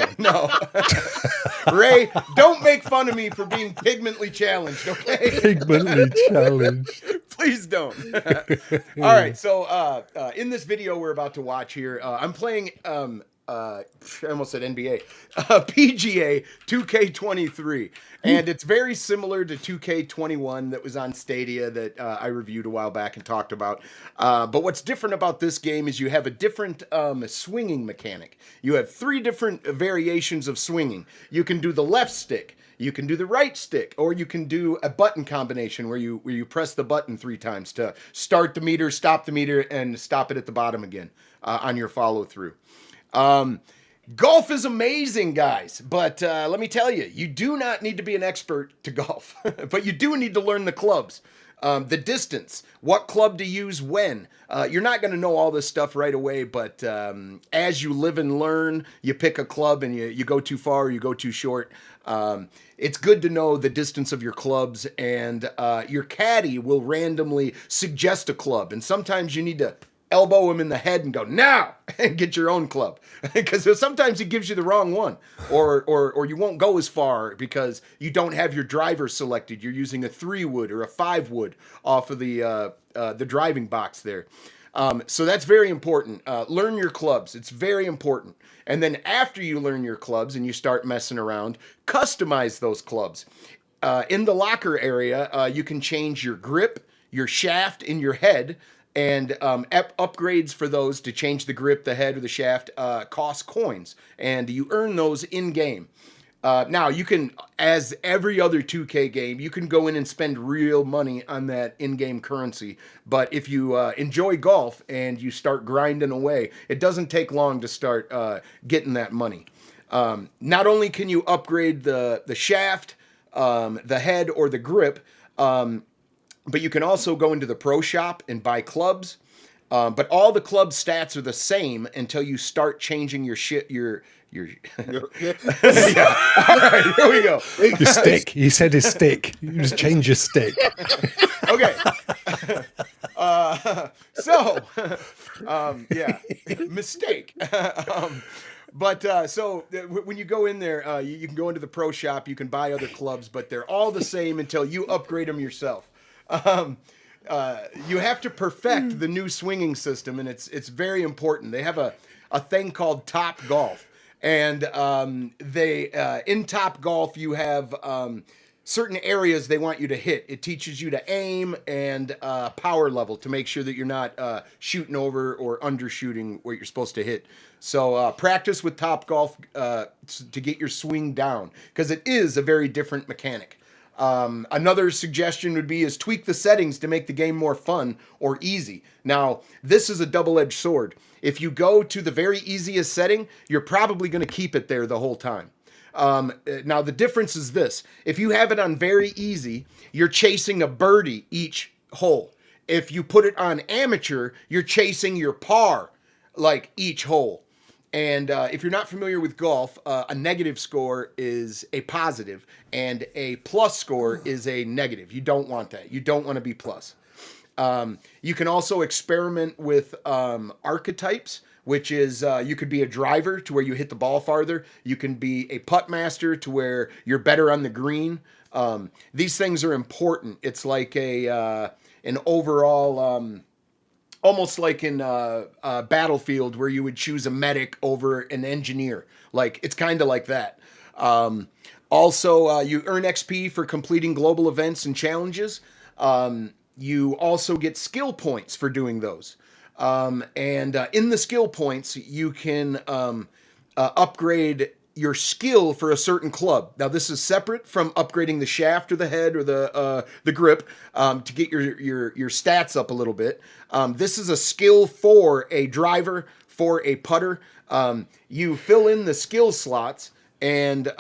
Ray, don't make fun of me for being pigmently challenged, okay?
Pigmently challenged.
Please don't. All right, so in this video we're about to watch here, I'm playing, I almost said NBA, PGA 2K23, and it's very similar to 2K21 that was on Stadia that I reviewed a while back and talked about. But what's different about this game is you have a different swinging mechanic. You have 3 different variations of swinging. You can do the left stick, you can do the right stick, or you can do a button combination where you press the button 3 times to start the meter, stop the meter, and stop it at the bottom again on your follow through. Golf is amazing, guys, but let me tell you, you do not need to be an expert to golf, but you do need to learn the clubs, the distance, what club to use when. You're not going to know all this stuff right away, but as you live and learn, you pick a club and you go too far or you go too short. It's good to know the distance of your clubs, and your caddy will randomly suggest a club, and sometimes you need to elbow him in the head and go, now, and get your own club. Because sometimes he gives you the wrong one, or you won't go as far because you don't have your driver selected. You're using a 3-wood or a 5-wood off of the driving box there. So that's very important. Learn your clubs. It's very important. And then after you learn your clubs and you start messing around, customize those clubs. In the locker area, you can change your grip, your shaft, and your head. And upgrades for those to change the grip, the head, or the shaft cost coins. And you earn those in-game. Now, you can, as every other 2K game, you can go in and spend real money on that in-game currency. But if you enjoy golf and you start grinding away, it doesn't take long to start getting that money. Not only can you upgrade the shaft, the head, or the grip, but you can also go into the pro shop and buy clubs. But all the club stats are the same until you start changing your yeah. All right, here we go.
Your stick. He said his stick. You just change your stick.
Okay. Yeah, mistake. When you go in there, you can go into the pro shop. You can buy other clubs, but they're all the same until you upgrade them yourself. You have to perfect the new swinging system, and it's very important. They have a thing called Top Golf. And in Top Golf, you have certain areas they want you to hit. It teaches you to aim and power level to make sure that you're not shooting over or undershooting where you're supposed to hit. So practice with Top Golf to get your swing down, because it is a very different mechanic. Another suggestion would be tweak the settings to make the game more fun or easy. Now, this is a double-edged sword. If you go to the very easiest setting, you're probably going to keep it there the whole time. Now, the difference is this. If you have it on very easy, you're chasing a birdie each hole. If you put it on amateur, you're chasing your par, like, each hole. And if you're not familiar with golf, a negative score is a positive, and a plus score is a negative. You don't want that. You don't want to be plus. You can also experiment with archetypes, which is you could be a driver to where you hit the ball farther. You can be a putt master to where you're better on the green. These things are important. It's like an overall... almost like in Battlefield, where you would choose a medic over an engineer. Like, it's kind of like that. Also, you earn XP for completing global events and challenges. You also get skill points for doing those. And in the skill points, you can upgrade your skill for a certain club. Now, this is separate from upgrading the shaft or the head or the grip to get your stats up a little bit. This is a skill for a driver, for a putter. You fill in the skill slots, and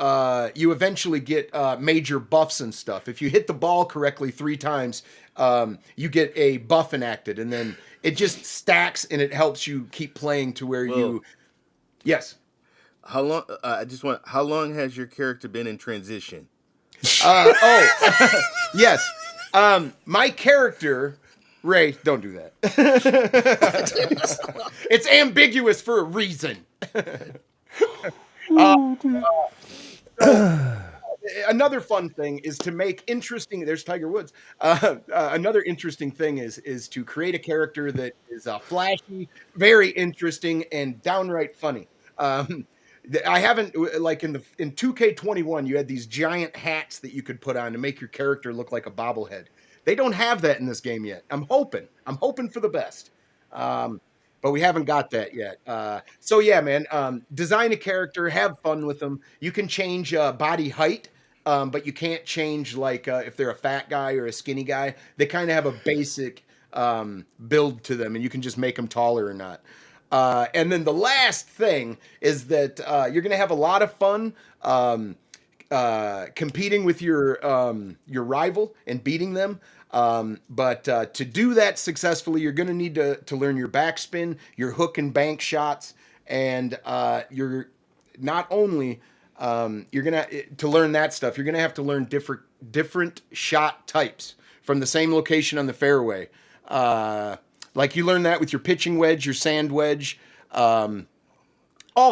you eventually get major buffs and stuff. If you hit the ball correctly 3 times, you get a buff enacted, and then it just stacks, and it helps you keep playing to where you... Yes.
How long? How long has your character been in transition?
Yes. My character, Ray, don't do that. It's ambiguous for a reason. Another fun thing is to make interesting. There's Tiger Woods. Another interesting thing is to create a character that is flashy, very interesting, and downright funny. I haven't, like in 2K21, you had these giant hats that you could put on to make your character look like a bobblehead. They don't have that in this game yet. I'm hoping for the best. But we haven't got that yet. So yeah, man, design a character, have fun with them. You can change body height, but you can't change like if they're a fat guy or a skinny guy. They kind of have a basic build to them, and you can just make them taller or not. And then the last thing is that you're going to have a lot of fun competing with your rival and beating them. But to do that successfully, you're going to need to learn your backspin, your hook and bank shots, and you're not only you're going to learn that stuff. You're going to have to learn different shot types from the same location on the fairway. Like you learn that with your pitching wedge, your sand wedge, all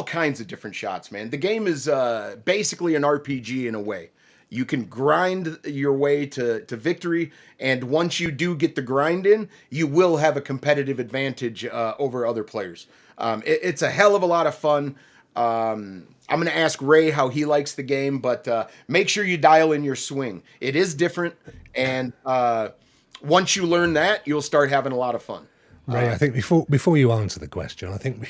kinds of different shots, man. The game is basically an RPG in a way. You can grind your way to victory, and once you do get the grind in, you will have a competitive advantage over other players. It's a hell of a lot of fun. I'm going to ask Ray how he likes the game, but make sure you dial in your swing. It is different, and once you learn that, you'll start having a lot of fun.
Ray, I think before you answer the question, I think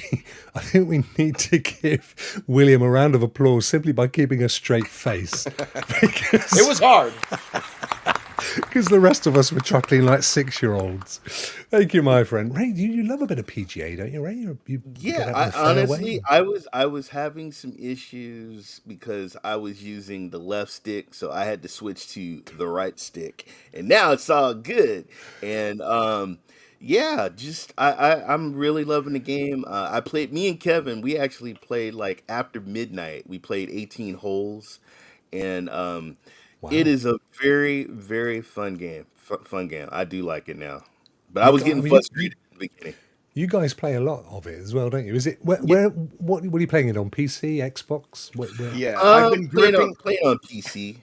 we need to give William a round of applause simply by keeping a straight face.
It was hard.
Because the rest of us were chuckling like 6-year-olds. Thank you, my friend. Ray, you love a bit of PGA, don't you, Ray? You
Yeah,
get out in the
honestly,
fairway.
I was having some issues because I was using the left stick, so I had to switch to the right stick, and now it's all good. And yeah, just I'm really loving the game. I played me and Kevin. We actually played like after midnight. We played 18 holes, and it
Wow.
is a very very fun game. Fun game. I do like it now, but I
You
was
got, I
getting
mean,
frustrated at the beginning.
you guys play a lot of it as well, don't you? Is it
Yeah,
what are you playing it on? PC, Xbox? Where?
Yeah, I've been gripping.
playing on PC.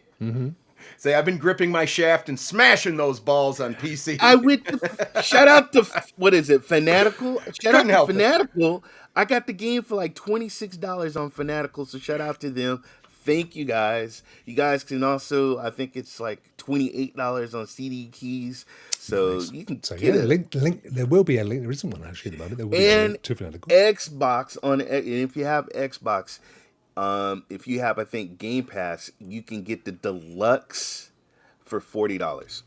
I've been gripping my shaft and smashing those balls on PC.
I went to shout out to what is it, Fanatical? Shout out
Couldn't
to
help it.
Fanatical. I got the game for like $26 on Fanatical, so shout out to them. Thank you guys. You guys can also, I think it's like $28 on CD Keys, so
Nice.
you can
So
get
yeah,
it.
link. There will be a link. There isn't one actually at the moment. There will be a
And
link to Fanatical.
Xbox on and if you have Xbox, if you have I think Game Pass, you can get the deluxe for $40.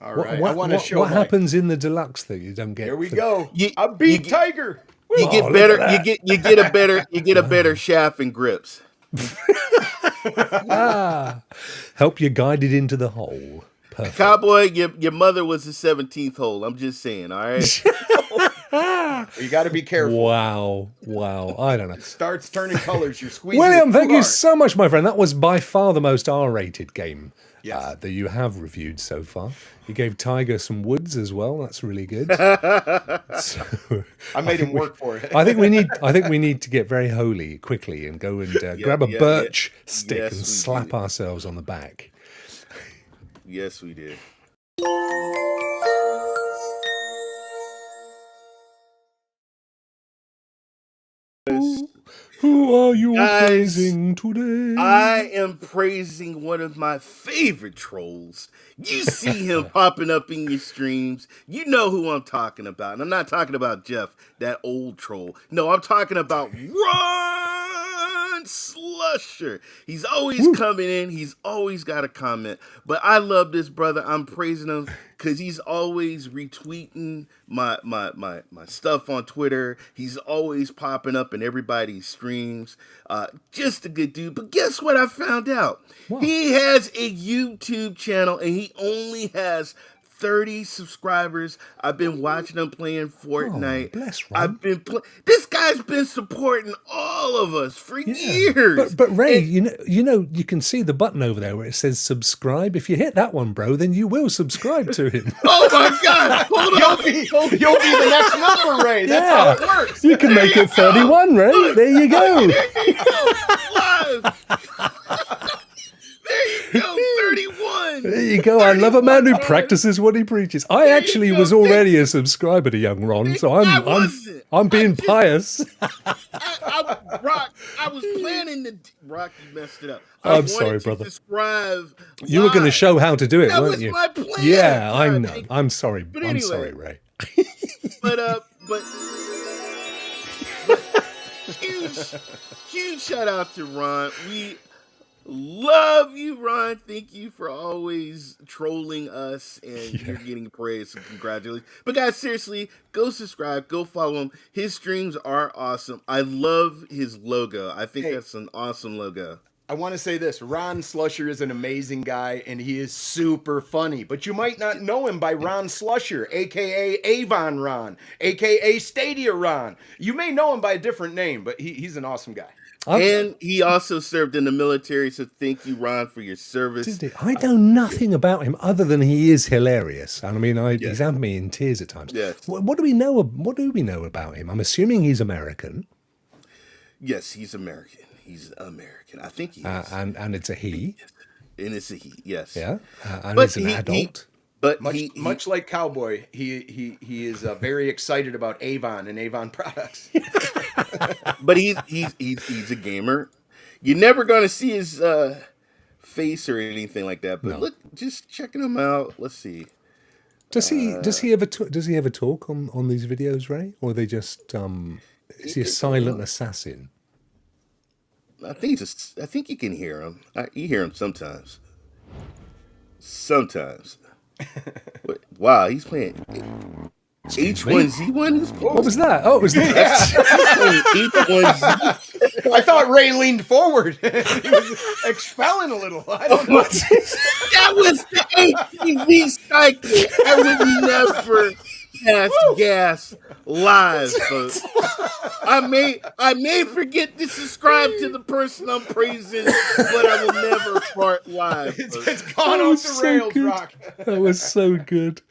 All right, I want to show
what
my.
happens in the deluxe that you don't get?
Here we
for-
go.
You
I
you
beat
get
Tiger.
you
Oh,
get
look
better
at that.
you get a better you get a better shaft and grips.
Help you guide it into the hole. Perfect.
Cowboy, your mother was the 17th hole. I'm just saying, all right?
You got to be careful.
Wow. I don't know.
Starts turning colors. You're squeezing
William,
it too
thank you
hard.
so much, my friend. That was by far the most R-rated game
Yes.
that you have reviewed so far. You gave Tiger some woods as well. That's really good. So,
I made him work for it.
I think we need to get very holy quickly and go and grab a
yeah,
birch stick
yes,
and
we
slap
do.
ourselves on the back.
Yes, we did.
Who are you
Guys,
praising today?
I am praising one of my favorite trolls. You see him popping up in your streams. You know who I'm talking about. And I'm not talking about Jeff, that old troll. No, I'm talking about Ron Slusher. He's always coming in. He's always got a comment. But I love this brother. I'm praising him because he's always retweeting my stuff on Twitter. He's always popping up in everybody's streams. Just a good dude. But guess what I found out?
What?
He has a YouTube channel and he only has 30 subscribers. I've been watching him playing Fortnite.
bless Ron.
This guy's been supporting all of us for
Yeah.
years.
But Ray,
And
you can see the button over there where it says subscribe. If you hit that one, bro, then you will subscribe to him.
oh my God! Hold on.
You'll be the next number, Ray. That's how it works.
You can make it 31, Ray. There you go.
There you go. Live. There you go. 31.
There you go. I love a man who
31.
practices what he preaches. I
There
actually
you go.
was already a subscriber to Young Ron, so
I
I'm
wasn't.
I'm being pious.
Rock, I was planning to. Rock, you messed it up.
I'm sorry, brother.
Subscribe.
You were going to
live.
show how to do it,
That
weren't
was
you?
my plan.
Yeah, I
God,
know.
thank-
I'm sorry.
But
I'm
anyway.
sorry, Ray.
But huge shout out to Ron. We love you, Ron. Thank you for always trolling us, and you're getting praise. So congratulations. But guys, seriously, go subscribe, go follow him. His streams are awesome. I love his logo. I think
Hey.
that's an awesome logo.
I want to say this. Ron Slusher is an amazing guy, and he is super funny. But you might not know him by Ron Slusher, a.k.a. Avon Ron, a.k.a. Stadia Ron. You may know him by a different name, but he's an awesome guy.
And he also served in the military, so thank you, Ron, for your service.
I know nothing about him other than he is hilarious. And I mean, he's had me in tears at times.
Yes.
What do we know? What do we know about him? I'm assuming he's American,
Yes, he's American. He's American. I think he is.
and it's a he.
and it's a he. Yes.
Yeah, and
But
he's an adult.
but
Much like Cowboy, he is very excited about Avon and Avon products.
but he's a gamer. You're never gonna see his face or anything like that. But
No.
look, just checking him out. Let's see.
Does he ever talk on these videos, Ray, or are they just is he a silent assassin?
I think you can hear him. You hear him sometimes. Sometimes. Wow, he's playing H1Z1.
What was that? Oh, it was the
H1Z.
I thought Ray leaned forward. He was expelling a little. I don't know.
That was the ATV cycle. I would never pass gas live, folks. I may forget to subscribe to the person I'm praising, but I will never fart live. Folks.
It's gone off the rails,
good.
Rock.
That was so good.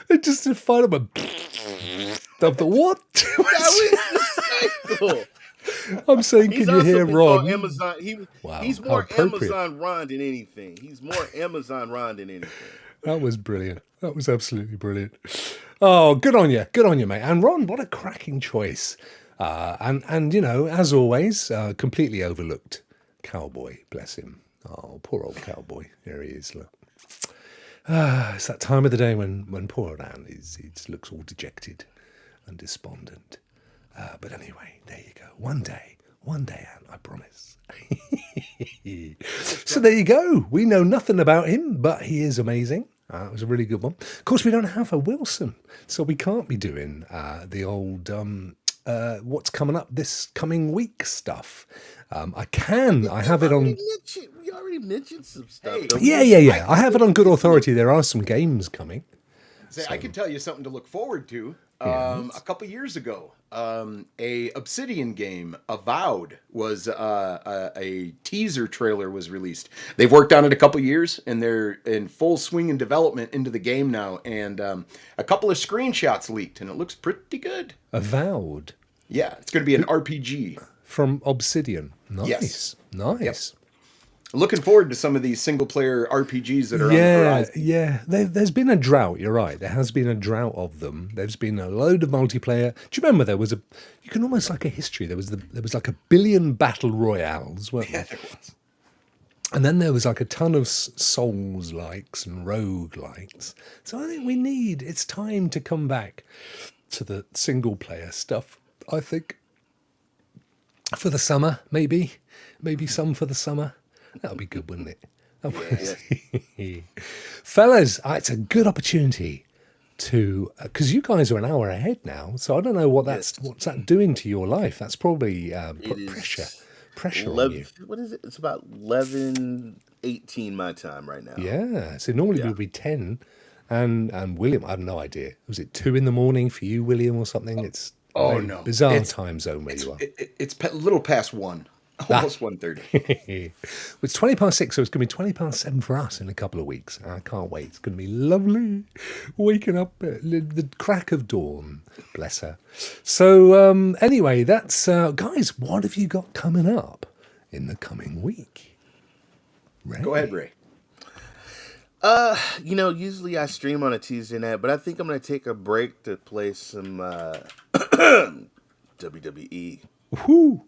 It just to find him of the what?
That was the cycle.
I'm saying,
He's
can you
also
hear
been
Ron?
called Amazon. He's
how
more
appropriate.
Amazon Ron than anything. He's more Amazon Ron than anything.
That was brilliant. That was absolutely brilliant. Oh, good on you. Good on you, mate. And Ron, what a cracking choice. And you know, as always, completely overlooked Cowboy. Bless him. Oh, poor old Cowboy. Here he is. Look. It's that time of the day when poor old Anne he looks all dejected and despondent. But anyway, there you go. One day, Anne, I promise. So there you go. We know nothing about him, but he is amazing. It was a really good one. Of course, we don't have a Wilson, so we can't be doing the old what's coming up this coming week stuff. I have it on.
We already mentioned some stuff.
Yeah. I have it on good authority. There are some games coming.
I can tell you something to look forward to. A couple years ago, a Obsidian game, Avowed, was a teaser trailer was released. They've worked on it a couple years, and they're in full swing in development into the game now. And a couple of screenshots leaked, and it looks pretty good.
Avowed.
Yeah, it's going to be an RPG
From Obsidian. Nice.
Yes.
Nice.
Looking forward to some of these single-player RPGs that are on the horizon.
Yeah. There's been a drought. You're right. There has been a drought of them. There's been a load of multiplayer. Do you remember there was you can almost like a history. There was like a billion battle royales, weren't there?
Yeah, there was.
And then there was like a ton of Souls-likes and rogue-likes. So I think it's time to come back to the single-player stuff, I think. For the summer, maybe some for the summer. That would be good, wouldn't it? Fellas, it's a good opportunity to, because you guys are an hour ahead now, so I don't know what's that doing to your life. That's probably put pressure on you.
What is it? It's about 11:18 my time right now.
Yeah, so normally it would be 10, and William, I have no idea. Was it 2 a.m. for you, William, or something? It's
no.
Bizarre time zone where you are.
It's a little past 1. Almost 1:30.
It's 6:20, so it's going to be 7:20 for us in a couple of weeks. I can't wait. It's going to be lovely. Waking up at the crack of dawn. Bless her. So anyway, that's guys. What have you got coming up in the coming week? Ray?
Go ahead, Ray.
Usually I stream on a Tuesday night, but I think I'm going to take a break to play some WWE.
Woo!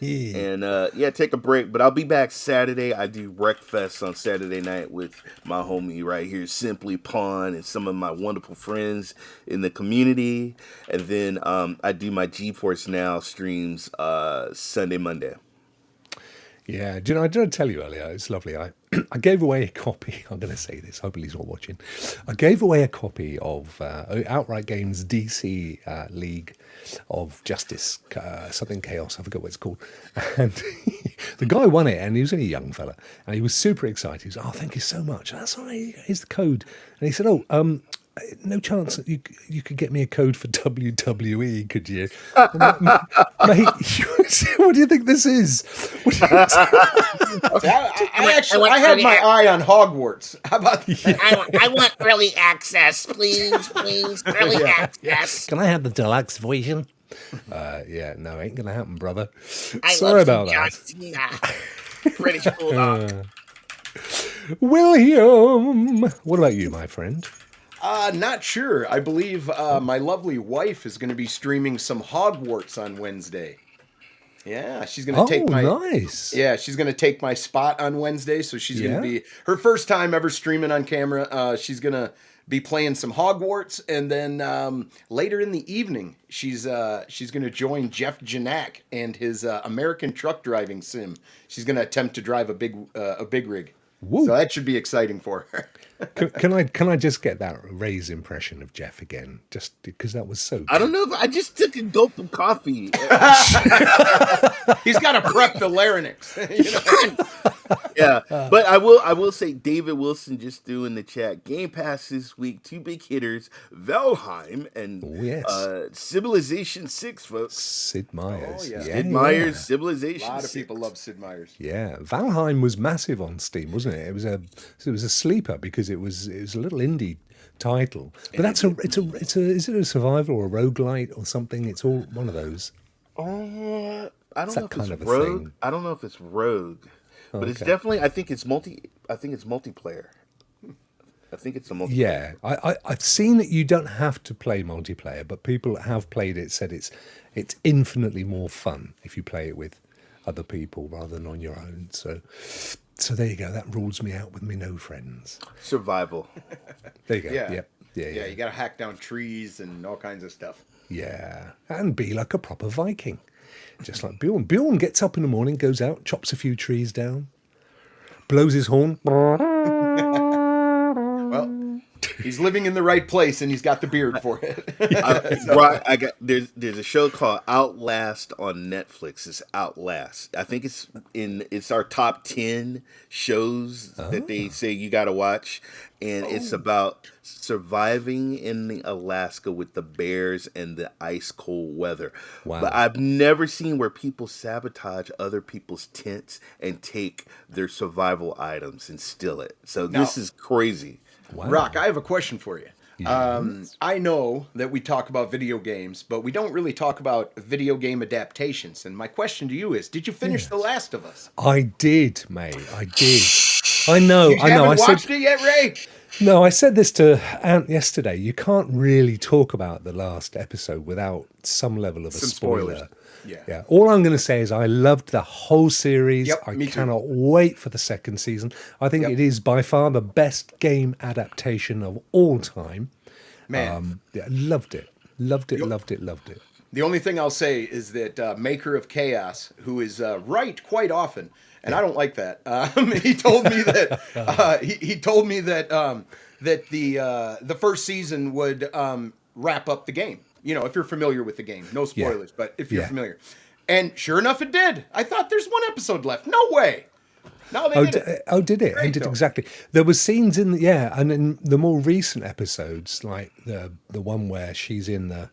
And take a break, but I'll be back Saturday. I do Wreckfest on Saturday night with my homie right here, Simply Pawn, and some of my wonderful friends in the community. And then I do my GeForce Now streams Sunday, Monday.
Yeah, do you know, I did tell you earlier, it's lovely. I gave away a copy, I'm going to say this, hopefully he's not watching. I gave away a copy of Outright Games DC League of Justice, something Chaos, I forget what it's called. And the guy won it, and he was only a young fella, and he was super excited. He was, oh, thank you so much. That's all right, here's the code. And he said, no chance that you could get me a code for WWE, could you? Mate, what do you think this is?
I had my eye on Hogwarts. How about that?
I want early access, please, early access.
Can I have the deluxe version? No, ain't gonna happen, brother.
I
Sorry
love
about
some
that.
John Cena. British Bulldog.
William. What about you, my friend?
Not sure. I believe my lovely wife is going to be streaming some Hogwarts on Wednesday. Yeah, she's going to take my
nice.
Yeah, she's going to take my spot on Wednesday, so she's going to
Yeah?
be her first time ever streaming on camera. She's going to be playing some Hogwarts, and then later in the evening, she's going to join Jeff Janak and his American truck driving sim. She's going to attempt to drive a big rig.
Woo.
So that should be exciting for her.
Can I just get that Ray's impression of Jeff again? Just because that was so.
I don't know. I just took a gulp of coffee.
He's got to prep the larynx. You know?
Yeah, but I will say David Wilson just threw in the chat Game Pass this week. Two big hitters, Valheim and Civilization 6, folks.
Sid Meier's.
Oh, yeah.
Sid Meier's Civilization.
A lot of
6.
people love Sid Meier's.
Yeah, Valheim was massive on Steam, wasn't it? It was a sleeper because it was a little indie title. But is it a survival or a roguelite or something? It's all one of those.
I don't know if
kind
it's
of a
Rogue.
thing.
I don't know if it's Rogue, but it's
okay.
definitely. I think it's multiplayer. I think it's a multiplayer.
Yeah, I've seen that you don't have to play multiplayer, but people that have played it said it's infinitely more fun if you play it with other people rather than on your own. So there you go. That rules me out with me no friends.
Survival.
There you go.
Yeah.
Yeah.
You got to hack down trees and all kinds of stuff.
Yeah, and be like a proper Viking, just like Bjorn. Bjorn gets up in the morning, goes out, chops a few trees down, blows his horn.
Well, he's living in the right place, and he's got the beard for it.
There's a show called Outlast on Netflix. It's Outlast. I think it's our top 10 shows that they say you got to watch, and it's about surviving in Alaska with the bears and the ice cold weather.
Wow.
But I've never seen where people sabotage other people's tents and take their survival items and steal it. So this is crazy.
Wow.
Rock, I have a question for you.
Yes.
I know that we talk about video games, but we don't really talk about video game adaptations. And my question to you is, did you finish The Last of Us?
I did, mate. I did. I know.
You
I know.
haven't watched it yet, Ray?
No, I said this to Ant yesterday. You can't really talk about the last episode without some level of a
Some
spoiler.
spoilers.
Yeah. All I'm going to say is I loved the whole series.
Yep,
I
me too.
cannot wait for the second season. I think it is by far the best game adaptation of all time.
Man.
Loved it. Loved it.
The only thing I'll say is that Maker of Chaos, who is right quite often, and I don't like that. He told me that he told me that that the first season would wrap up the game. You know, if you're familiar with the game, no spoilers, but if you're familiar. And sure enough, it did. I thought there's one episode left. No way. No, they did it.
Oh, did it?
Great,
Ended
though.
exactly. There were scenes in and in the more recent episodes, like the one where she's in the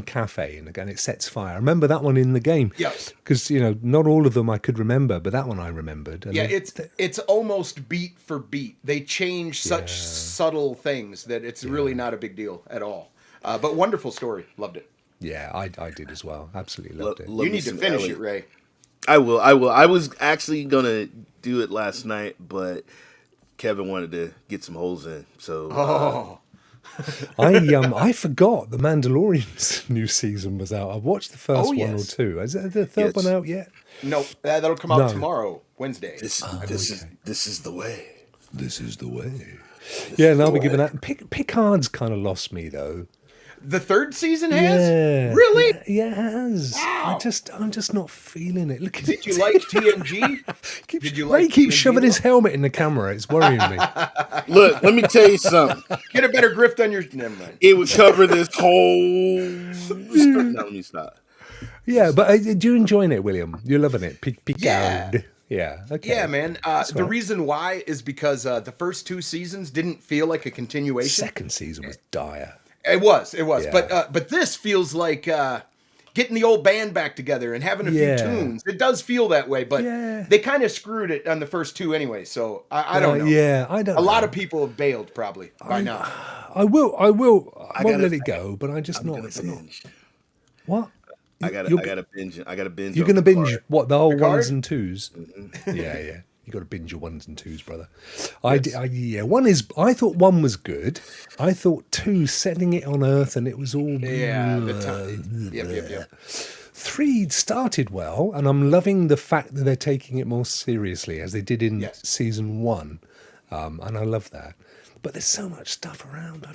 cafe and again it sets fire. I remember that one in the game.
Yes.
Because not all of them I could remember, but that one I remembered. And
Yeah, it's almost beat for beat. They change such subtle things that it's really not a big deal at all. But wonderful story. Loved it.
Yeah, I did as well. Absolutely loved it.
You need to finish it, Ray.
I will. I was actually gonna do it last night, but Kevin wanted to get some holes in. So
I forgot the Mandalorian's new season was out. I watched the first one or two. Is the third one out yet?
No, that'll come out tomorrow, Wednesday.
this is the way.
This is the way. Yeah, and I'll be giving that. Picard's kind of lost me though.
The third season has?
Yeah,
Really?
Yeah, it has.
Wow.
I'm just not feeling it. Look at
Did you like TNG?
Did
you
Ray
like
keeps
TNG
shoving his
though?
helmet in the camera. It's worrying me.
Look, let me tell you something.
Get a better grip on your... Never mind.
It would cover this whole. No, let me stop.
Yeah, but do you enjoying it, William? You're loving it. Picard.
Yeah.
Yeah. Okay.
Yeah, man. The
right.
reason why is because the first two seasons didn't feel like a continuation.
Second season was dire.
It was.
Yeah.
But this feels like getting the old band back together and having a few tunes. It does feel that way, but they kind of screwed it on the first two anyway. So I don't know.
Yeah, I don't.
A lot of people have bailed probably by now.
I will. I won't let it go, but I just not. It's not.
Binge.
What?
I gotta binge. I gotta binge.
You're
on
going to binge
Picard.
what the whole
Picard?
ones and twos? Yeah. You got to binge your 1s and 2s, brother. I thought 1 was good. I thought 2, setting it on Earth, and it was all
Yep.
3 started well, and I'm loving the fact that they're taking it more seriously as they did in season 1, and I love that. But there's so much stuff around.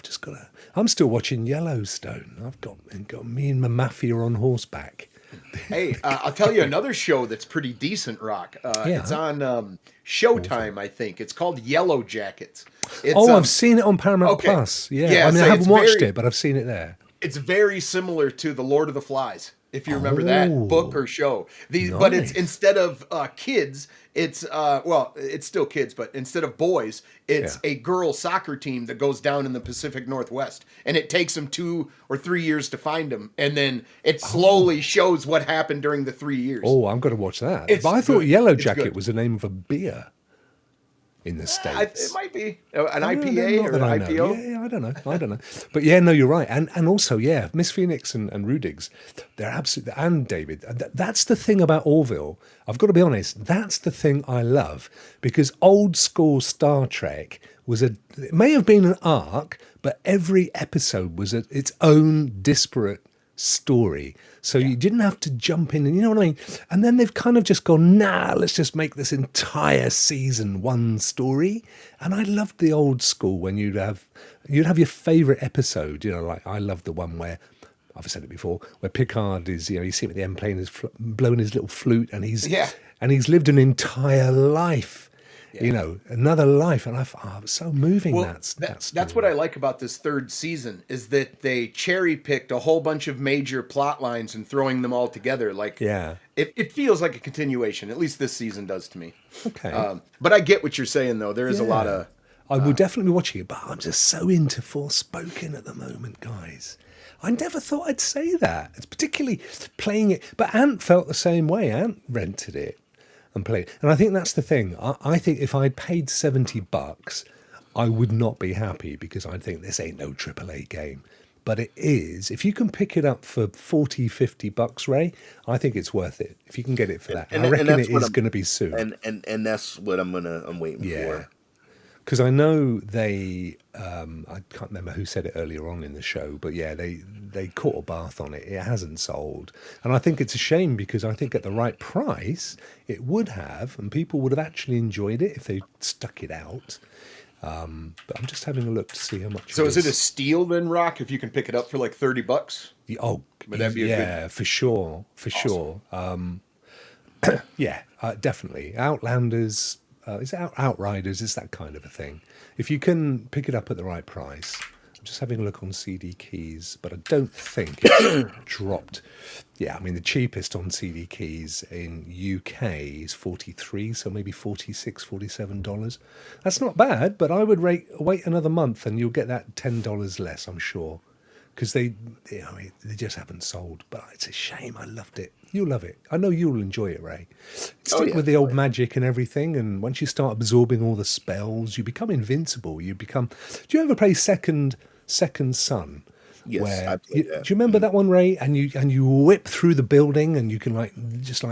I'm still watching Yellowstone. I've got me and my mafia on horseback.
Hey, I'll tell you another show that's pretty decent, Rokk. It's on Showtime, I think. It's called Yellow Jackets.
I've seen it on Paramount Plus. Yeah, I mean, I haven't watched it, but I've seen it there.
It's very similar to The Lord of the Flies, if you remember that book or show. But it's instead of kids, it's it's still kids, but instead of boys, it's a girl soccer team that goes down in the Pacific Northwest, and it takes them 2 or 3 years to find them, and then it slowly shows what happened during the 3 years.
Oh, I'm going to watch that. But I thought Yellow Jacket was the name of a beer in the States.
It might be an IPA or an IPO.
Yeah, I don't know. But yeah, no, you're right. And also, Miss Phoenix and Rudigs, they're absolutely, and David, that's the thing about Orville. I've got to be honest, that's the thing I love, because old school Star Trek it may have been an arc, but every episode was its own disparate story. So you didn't have to jump in, and you know what I mean? And then they've kind of just gone, let's just make this entire season one story. And I loved the old school when you'd have your favourite episode, like I loved the one where, I've said it before, where Picard is, you see him at the end playing blowing his little flute, and he's lived an entire life. Another life, and I was so moving.
Well, that's what I like about this third season, is that they cherry picked a whole bunch of major plot lines and throwing them all together. It feels like a continuation. At least this season does to me.
Okay,
but I get what you're saying, though. There is a lot of.
I will definitely be watching it, but I'm just so into Forspoken at the moment, guys. I never thought I'd say that. It's particularly playing it, but Ant felt the same way. Ant rented it and played. And I think that's the thing. I think if I'd paid $70, I would not be happy, because I'd think this ain't no AAA game. But it is. If you can pick it up for $40-50, Ray, I think it's worth it. If you can get it for that. And I reckon it is going to be soon.
And that's what I'm waiting for.
Because I know they, I can't remember who said it earlier on in the show, but they caught a bath on it. It hasn't sold. And I think it's a shame, because I think at the right price, it would have, and people would have actually enjoyed it if they stuck it out. But I'm just having a look to see how much.
So is it a steal then, Rokk, if you can pick it up for like $30?
Oh,
would that be a good...
for sure. Definitely. Outlanders. Is it Outriders? Is that kind of a thing? If you can pick it up at the right price. I'm just having a look on CD keys, but I don't think it's dropped. Yeah, I mean, the cheapest on CD keys in UK is 43, so maybe $46-47. That's not bad, but I would wait another month and you'll get that $10 less, I'm sure. Because they just haven't sold. But it's a shame. I loved it. You'll love it. I know you'll enjoy it, Ray. Stick with the old magic and everything, and once you start absorbing all the spells, you become invincible. Do you ever play Second Son?
Yes, I played that.
Do you remember that one, Ray? And you whip through the building, and you can just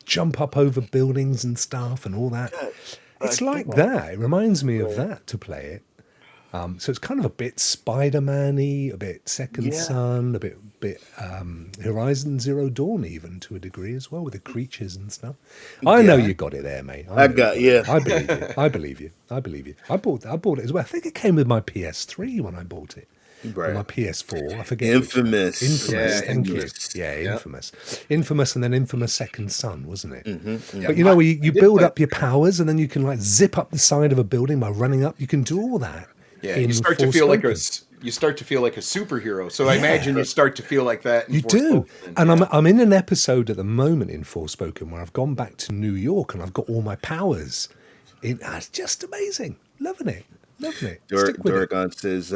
jump up over buildings and stuff and all that. It's like that. It reminds me of that to play it. So it's kind of a bit Spider-Man-y, a bit Second Son, a bit Horizon Zero Dawn, even to a degree as well, with the creatures and stuff. I know you got it there, mate. I believe you. I bought it as well. I think it came with my PS3 when I bought it.
Right.
Or my PS4, I forget.
Infamous.
Thank you. Yeah, Infamous. Infamous, and then Infamous Second Son, wasn't it?
Mm-hmm.
But you build up your powers, and then you can zip up the side of a building by running up. You can do all that.
Yeah, you start to feel like a superhero. So I imagine you start to feel like that.
You do. And I'm in an episode at the moment in Forspoken where I've gone back to New York and I've got all my powers. It's just amazing. Loving it.
Dorgon says,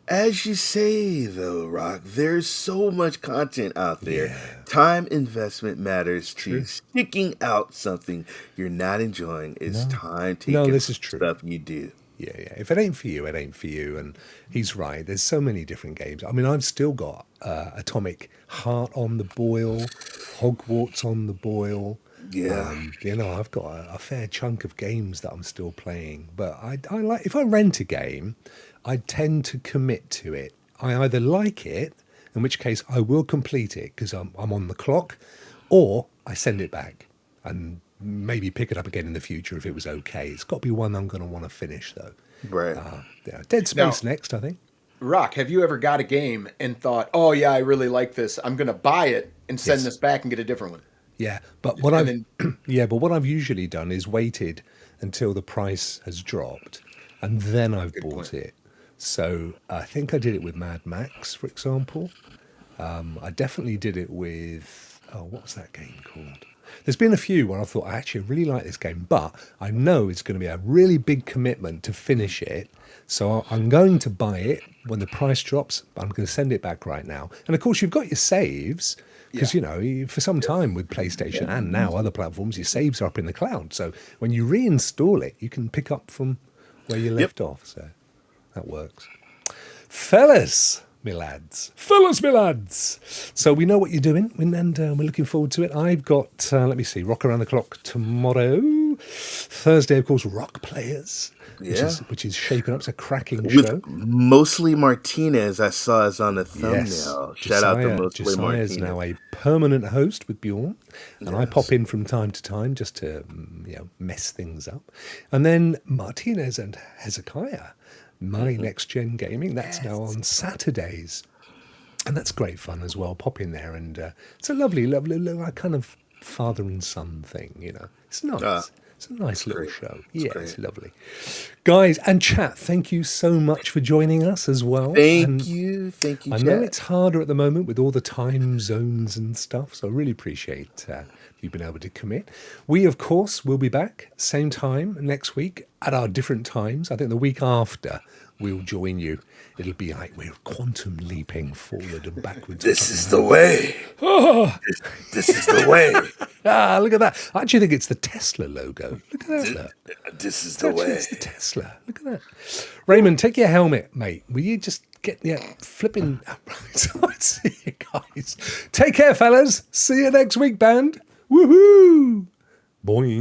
as you say, though, Rokk, there's so much content out there. Yeah. Time investment matters too. Sticking out something you're not enjoying is time taking
this is true.
Stuff you do.
Yeah. If it ain't for you, it ain't for you. And he's right. There's so many different games. I mean, I've still got Atomic Heart on the boil, Hogwarts on the boil.
Yeah.
I've got a fair chunk of games that I'm still playing, but I like, if I rent a game, I tend to commit to it. I either like it, in which case I will complete it because I'm on the clock, or I send it back and maybe pick it up again in the future if it was okay. It's got to be one I'm going to want to finish though.
Right.
Dead Space
Now-
next, I think.
Rokk, have you ever got a game and thought, oh yeah, I really like this. I'm going to buy it and send
Yes.
this back and get a different one?
Yeah, but what
And
but what I've usually done is waited until the price has dropped, and then I've bought
point.
it. So I think I did it with Mad Max, for example. I definitely did it with what was that game called? There's been a few where I thought I actually really like this game, but I know it's going to be a really big commitment to finish it. So I'm going to buy it when the price drops. But I'm going to send it back right now. And of course, you've got your saves because for some time with PlayStation and now other platforms, your saves are up in the cloud. So when you reinstall it, you can pick up from where you left off. So that works. Fellas, me lads. So we know what you're doing, and we're looking forward to it. I've got, let me see, Rock Around the Clock tomorrow. Thursday, of course, Rock Players, which is shaping up. It's a cracking show.
With Mostly Martinez, I saw is on the thumbnail. Shout out to Mostly
Josiah
Martinez.
is now a permanent host with Bjorn, and I pop in from time to time just to mess things up. And then Martinez and Hezekiah, my Next Gen Gaming, that's now on Saturdays. And that's great fun as well. Pop in there, and it's a lovely kind of father and son thing, It's nice. It's a nice little show. It's lovely. Guys and chat, thank you so much for joining us as well.
Thank you,
I know
chat.
it's harder at the moment with all the time zones and stuff, so I really appreciate you've been able to commit. We, of course, will be back same time next week at our different times. I think the week after we'll join you. It'll be like we're quantum leaping forward and backwards.
This is the way. This is the way.
Look at that. I actually think it's the Tesla logo. Look at that. Look.
This is the way.
It's the Tesla. Look at that. Raymond, take your helmet, mate. Will you just get flipping? I see you guys. Take care, fellas. See you next week, band. Woohoo! Boing.